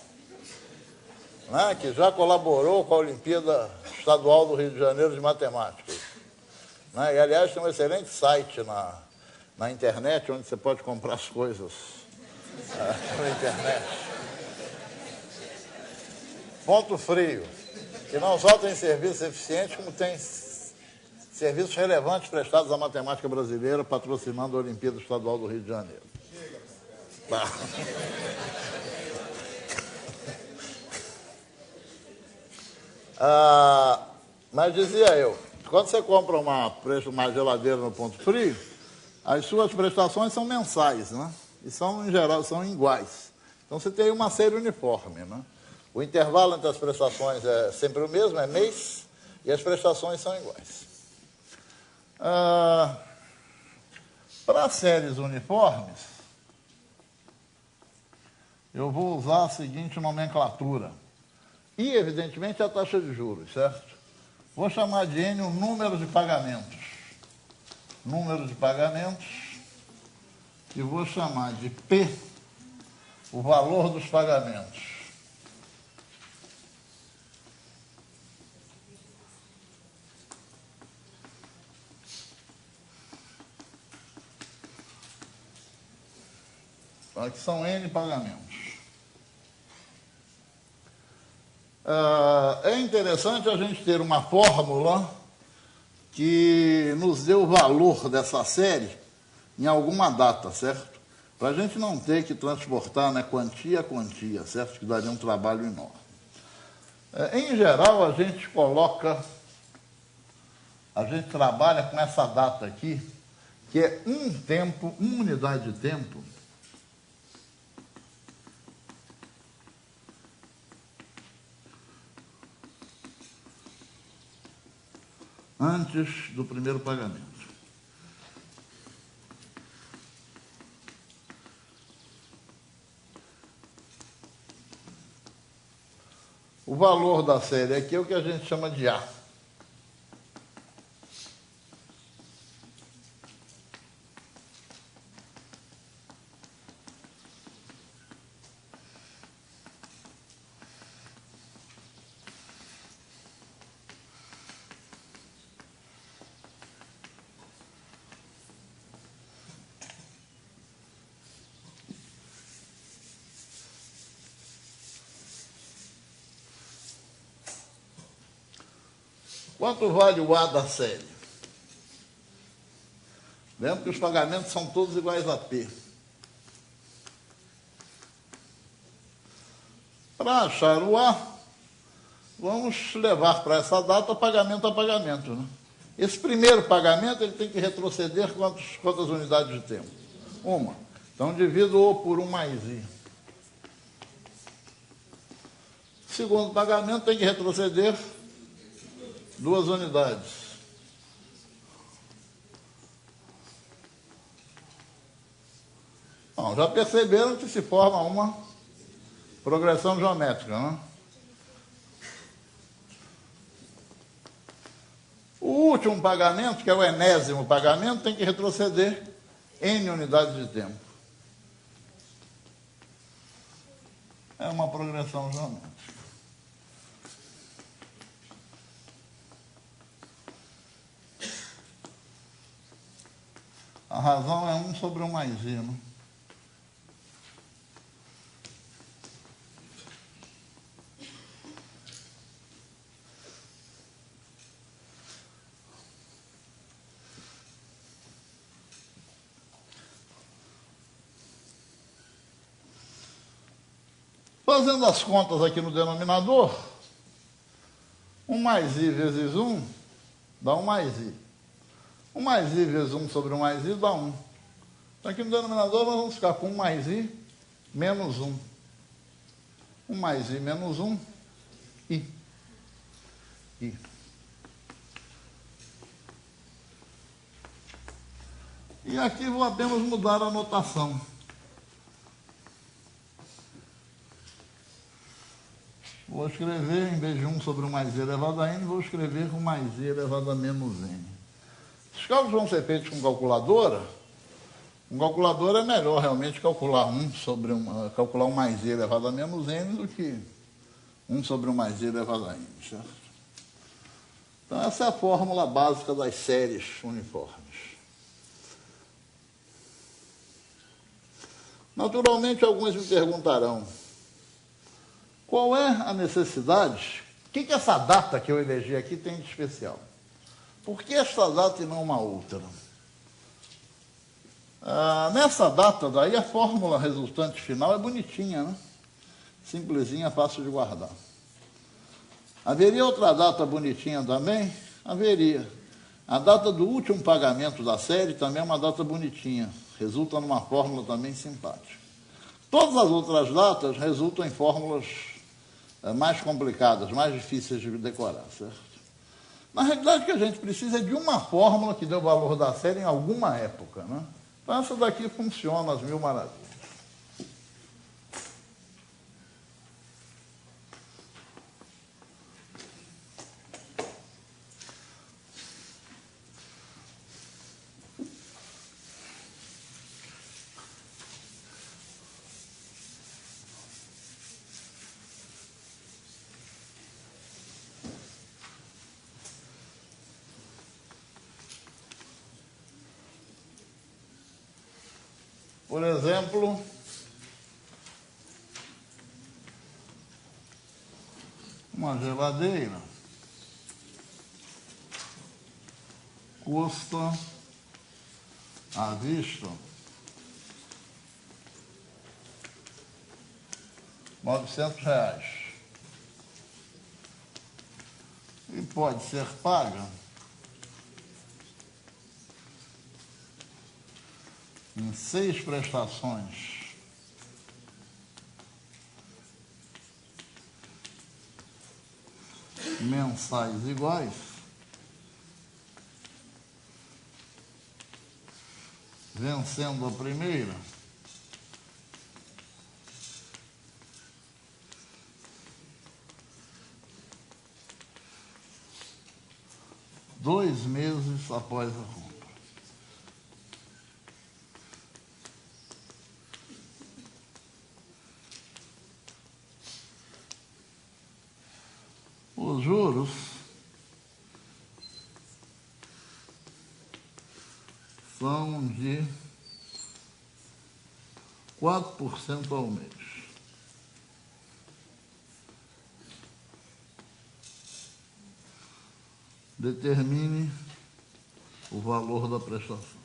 né, que já colaborou com a Olimpíada Estadual do Rio de Janeiro de Matemática. Né, e, aliás, tem um excelente site na internet, onde você pode comprar as coisas na internet. Ponto Frio, que não só tem serviços eficientes, como tem serviços relevantes prestados à matemática brasileira, patrocinando a Olimpíada Estadual do Rio de Janeiro. Tá. Mas dizia eu, quando você compra uma geladeira no Ponto Frio, as suas prestações são mensais, né? E são, em geral, são iguais. Então você tem uma série uniforme, né? O intervalo entre as prestações é sempre o mesmo, é mês, e as prestações são iguais. Para séries uniformes, eu vou usar a seguinte nomenclatura. E, evidentemente, a taxa de juros, certo? Vou chamar de N o número de pagamentos. Número de pagamentos. E vou chamar de P o valor dos pagamentos. Aqui são N pagamentos. É interessante a gente ter uma fórmula que nos dê o valor dessa série em alguma data, certo? Para a gente não ter que transportar, né, quantia a quantia, certo? Que daria um trabalho enorme. Em geral, a gente trabalha com essa data aqui, que é um tempo, uma unidade de tempo, antes do primeiro pagamento. O valor da série aqui é o que a gente chama de A. Quanto vale o A da série? Lembra que os pagamentos são todos iguais a P. Para achar o A, vamos levar para essa data pagamento a pagamento, né? Esse primeiro pagamento ele tem que retroceder quantas unidades de tempo? Uma. Então, divido-o por 1 mais I. O segundo pagamento tem que retroceder 2 unidades. Bom, já perceberam que se forma uma progressão geométrica, né? O último pagamento, que é o enésimo pagamento, tem que retroceder N unidades de tempo. É uma progressão geométrica. A razão é 1 sobre 1 mais I, né? Fazendo as contas aqui no denominador, 1 mais I vezes 1 dá 1 mais I. 1 mais I vezes 1 sobre 1 mais I dá 1. Então, aqui no denominador, nós vamos ficar com 1 mais I menos 1. 1 mais I menos 1, I. I. E aqui vou apenas mudar a notação. Vou escrever, em vez de 1 sobre 1 mais I elevado a N, vou escrever 1 mais I elevado a menos N. Os cálculos vão ser feitos com calculadora. Com calculadora é melhor realmente calcular 1 mais I elevado a menos N do que 1 sobre 1 mais I elevado a N, certo? Então, essa é a fórmula básica das séries uniformes. Naturalmente, alguns me perguntarão, qual é a necessidade? O que essa data que eu elegi aqui tem de especial? Por que esta data e não uma outra? Nessa data daí, a fórmula resultante final é bonitinha, né? Simplesinha, fácil de guardar. Haveria outra data bonitinha também? Haveria. A data do último pagamento da série também é uma data bonitinha. Resulta numa fórmula também simpática. Todas as outras datas resultam em fórmulas mais complicadas, mais difíceis de decorar, certo? Na realidade, o que a gente precisa é de uma fórmula que dê o valor da série em alguma época, né? Então, essa daqui funciona às mil maravilhas. Por exemplo, uma geladeira custa à vista R$ 900 e pode ser paga em 6 prestações mensais iguais, vencendo a primeira dois meses após a compra. Os juros são de 4% ao mês. Determine o valor da prestação.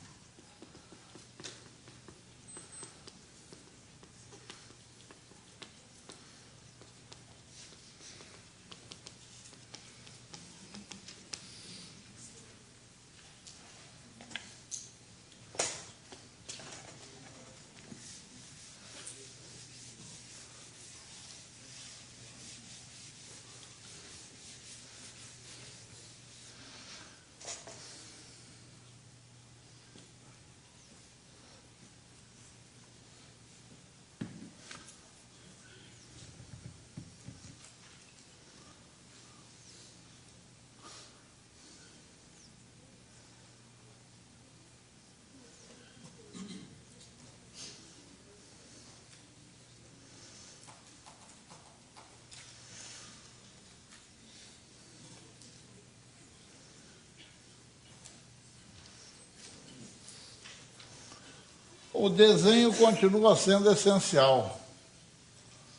O desenho continua sendo essencial.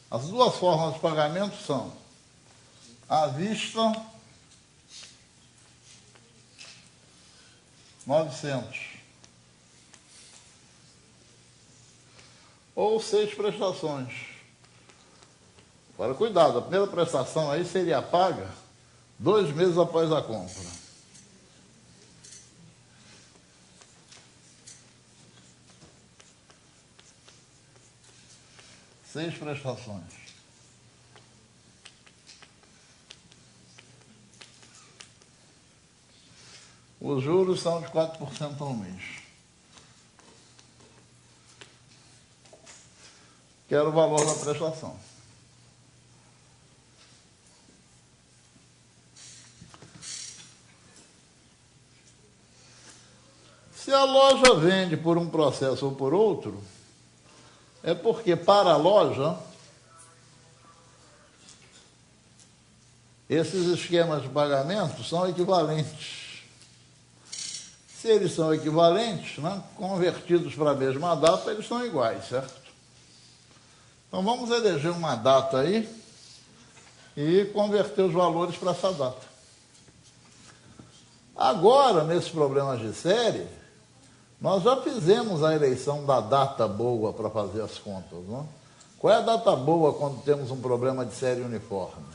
As duas formas de pagamento são à vista, 900, ou 6 prestações. Agora, cuidado, a primeira prestação aí seria paga 2 meses após a compra. 6 prestações. Os juros são de 4% ao mês. Quero o valor da prestação. Se a loja vende por um processo ou por outro, é porque para a loja esses esquemas de pagamento são equivalentes. Se eles são equivalentes, né, convertidos para a mesma data, eles são iguais, certo? Então vamos eleger uma data aí e converter os valores para essa data. Agora, nesses problemas de série, nós já fizemos a eleição da data boa para fazer as contas, não? Qual é a data boa quando temos um problema de série uniforme?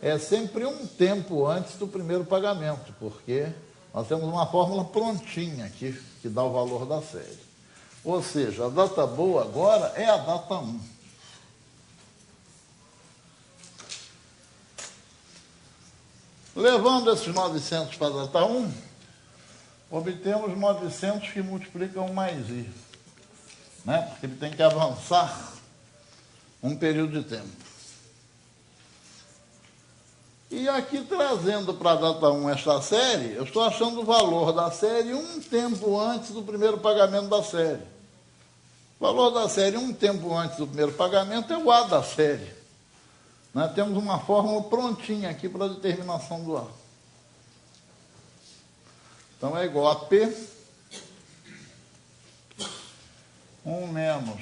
É sempre um tempo antes do primeiro pagamento, porque nós temos uma fórmula prontinha aqui, que dá o valor da série. Ou seja, a data boa agora é a data 1. Levando esses 900 para a data 1, obtemos 900 que multiplicam mais I, né? Porque ele tem que avançar um período de tempo. E aqui, trazendo para a data 1 esta série, eu estou achando o valor da série um tempo antes do primeiro pagamento da série. O valor da série um tempo antes do primeiro pagamento é o A da série. Nós temos uma fórmula prontinha aqui para a determinação do A. Então, é igual a P, 1 menos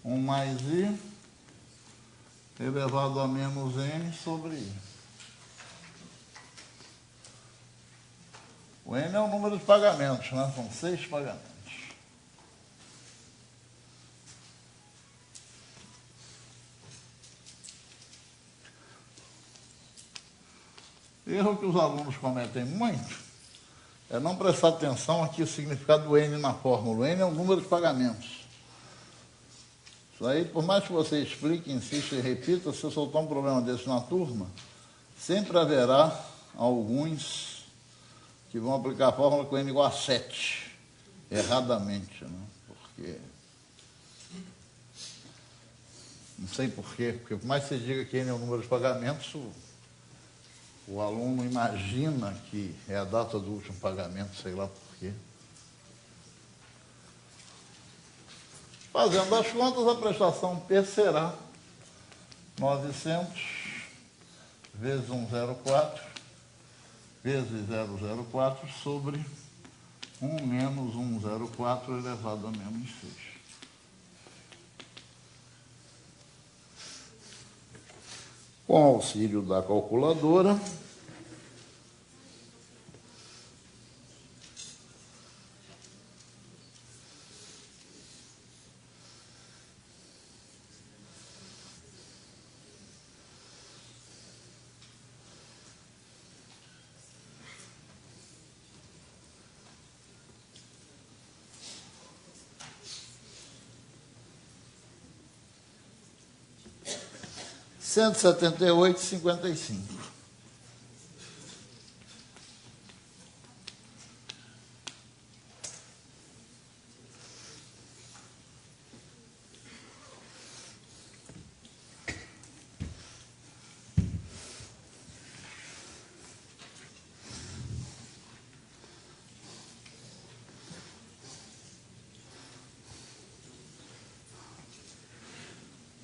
1 mais I, elevado a menos N sobre I. O N é o número de pagamentos, né? São 6 pagamentos. Erro que os alunos cometem muito é não prestar atenção aqui o significado do N na fórmula. O N é o número de pagamentos. Isso aí, por mais que você explique, insista e repita, se eu soltar um problema desse na turma, sempre haverá alguns que vão aplicar a fórmula com N igual a 7, erradamente, né? Porque... não sei porquê, porque por mais que você diga que N é o número de pagamentos, o aluno imagina que é a data do último pagamento, sei lá por quê. Fazendo as contas, a prestação P será 900 vezes 104 vezes 004 sobre 1 menos 104 elevado a menos 6. Com auxílio da calculadora, R$178,55.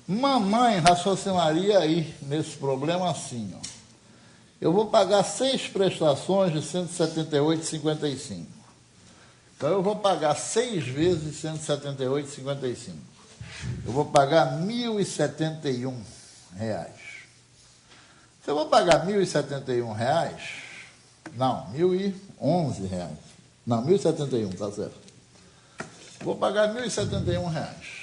Mamãe raciocinaria aí, nesse problema, assim, ó. Eu vou pagar 6 prestações de R$178,55. Então, eu vou pagar 6 vezes R$178,55. Eu vou pagar R$1.071. Se eu vou pagar R$1.071, não, R$1.011. Não, R$1.071, tá certo. Vou pagar R$1.071.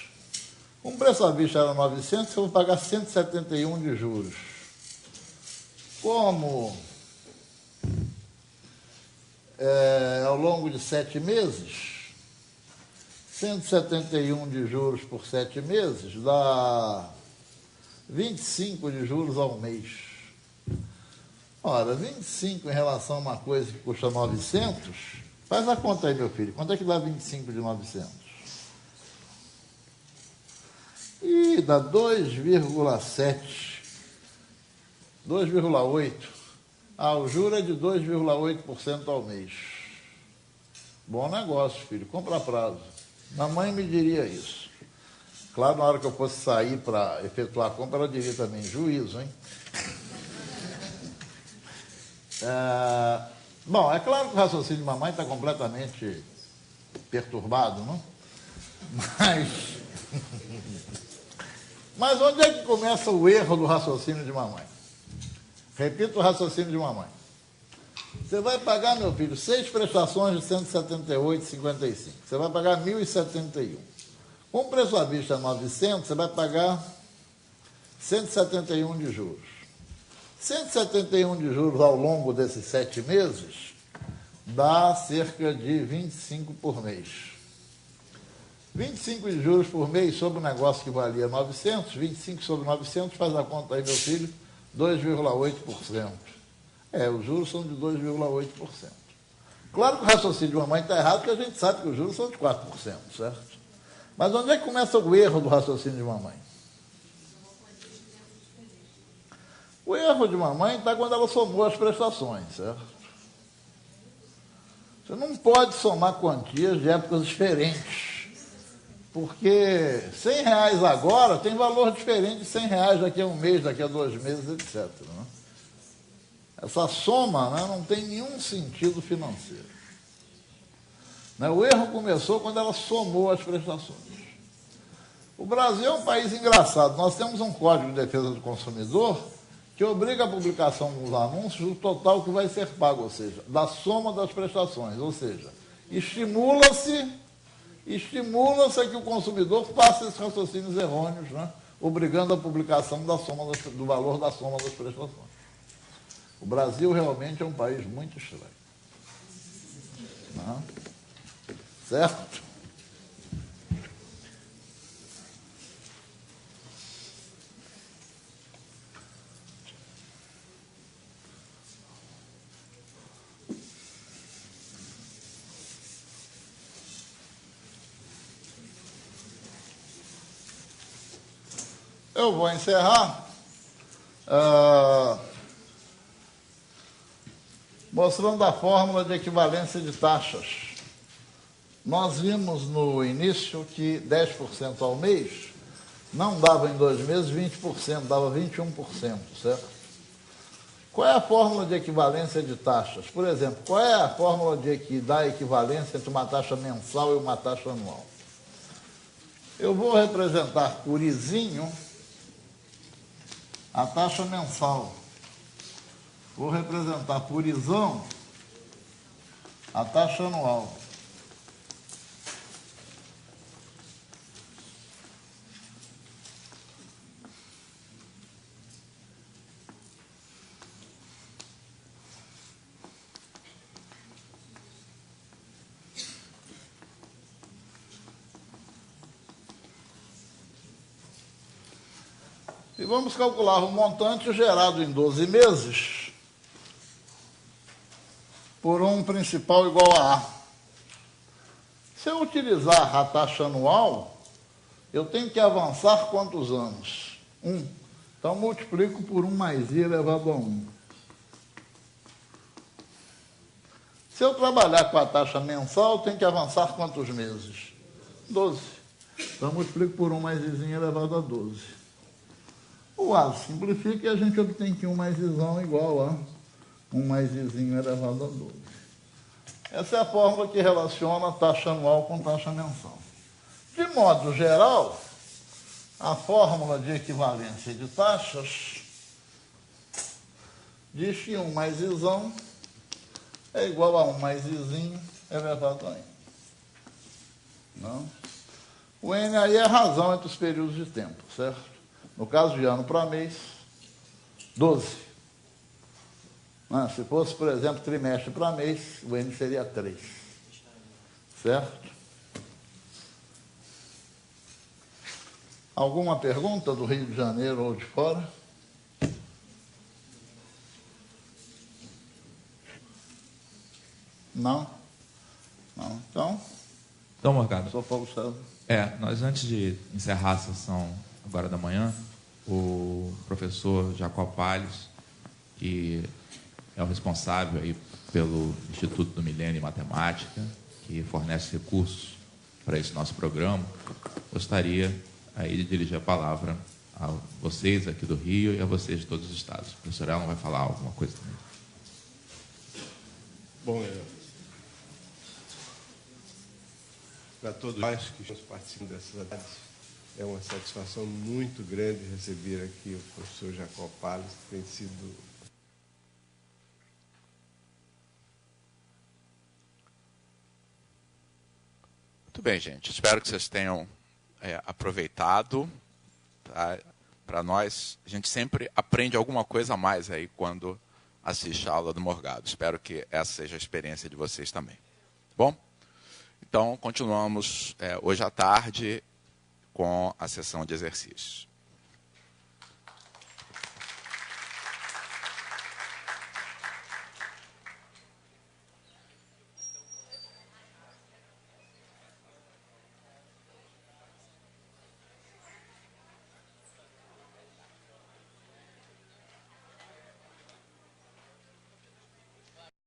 Um preço à vista era 900, eu vou pagar 171 de juros. Como ao longo de 7 meses, 171 de juros por 7 meses dá 25 de juros ao mês. Ora, 25 em relação a uma coisa que custa 900, faz a conta aí, meu filho. Quanto é que dá 25 de 900? E dá 2,7, 2,8. Ah, o juro é de 2,8% ao mês. Bom negócio, filho. Compra a prazo. Mamãe me diria isso. Claro, na hora que eu fosse sair para efetuar a compra, ela diria também, juízo, hein? Bom, é claro que o raciocínio de mamãe está completamente perturbado, não? Mas onde é que começa o erro do raciocínio de mamãe? Repito o raciocínio de mamãe. Você vai pagar, meu filho, 6 prestações de 178,55. Você vai pagar 1.071. Com preço à vista 900, você vai pagar 171 de juros. 171 de juros ao longo desses 7 meses dá cerca de 25 por mês. 25 de juros por mês sobre um negócio que valia 900, 25 sobre 900, faz a conta aí, meu filho, 2,8%. Os juros são de 2,8%. Claro que o raciocínio de mamãe está errado, porque a gente sabe que os juros são de 4%, certo? Mas onde é que começa o erro do raciocínio de mamãe? O erro de mamãe está quando ela somou as prestações, certo? Você não pode somar quantias de épocas diferentes, porque R$100 agora tem valor diferente de R$100 daqui a um mês, daqui a 2 meses, etc. Né? Essa soma, né, não tem nenhum sentido financeiro. Né? O erro começou quando ela somou as prestações. O Brasil é um país engraçado. Nós temos um Código de Defesa do Consumidor que obriga a publicação dos anúncios do total que vai ser pago, ou seja, da soma das prestações. Ou seja, estimula-se a que o consumidor faça esses raciocínios errôneos, né? Obrigando a publicação do valor da soma das prestações. O Brasil realmente é um país muito estranho. Não? Certo? Eu vou encerrar mostrando a fórmula de equivalência de taxas. Nós vimos no início que 10% ao mês não dava em 2 meses 20%, dava 21%, certo? Qual é a fórmula de equivalência de taxas? Por exemplo, qual é a fórmula que dá equivalência entre uma taxa mensal e uma taxa anual? Eu vou representar por izinho a taxa mensal. Vou representar por isão a taxa anual. E vamos calcular o montante gerado em 12 meses por um principal igual a A. Se eu utilizar a taxa anual, eu tenho que avançar quantos anos? 1. Então, multiplico por 1 mais I elevado a 1. Se eu trabalhar com a taxa mensal, eu tenho que avançar quantos meses? 12. Então, multiplico por 1 mais I elevado a 12. O A simplifica e a gente obtém que 1 mais Izão é igual a 1 mais Izinho elevado a 12. Essa é a fórmula que relaciona a taxa anual com taxa mensal. De modo geral, a fórmula de equivalência de taxas diz que 1 mais Izão é igual a 1 mais Izinho elevado a N. Não? O N aí é a razão entre os períodos de tempo, certo? No caso de ano para mês, 12. Se fosse, por exemplo, trimestre para mês, o N seria 3. Certo? Alguma pergunta do Rio de Janeiro ou de fora? Não? Não. Então, Morgado, Sou Paulo César. nós antes de encerrar a sessão agora da manhã, o professor Jacó Palles, que é o responsável aí pelo Instituto do Milênio em Matemática, que fornece recursos para esse nosso programa, gostaria aí de dirigir a palavra a vocês aqui do Rio e a vocês de todos os estados. O professor Elon vai falar alguma coisa também. Bom, para todos nós que estamos participando dessas atividades, é uma satisfação muito grande receber aqui o professor Jacó Palles, que tem sido... Muito bem, gente. Espero que vocês tenham aproveitado. Tá? Para nós, a gente sempre aprende alguma coisa a mais aí quando assiste a aula do Morgado. Espero que essa seja a experiência de vocês também. Bom? Então, continuamos hoje à tarde com a sessão de exercícios.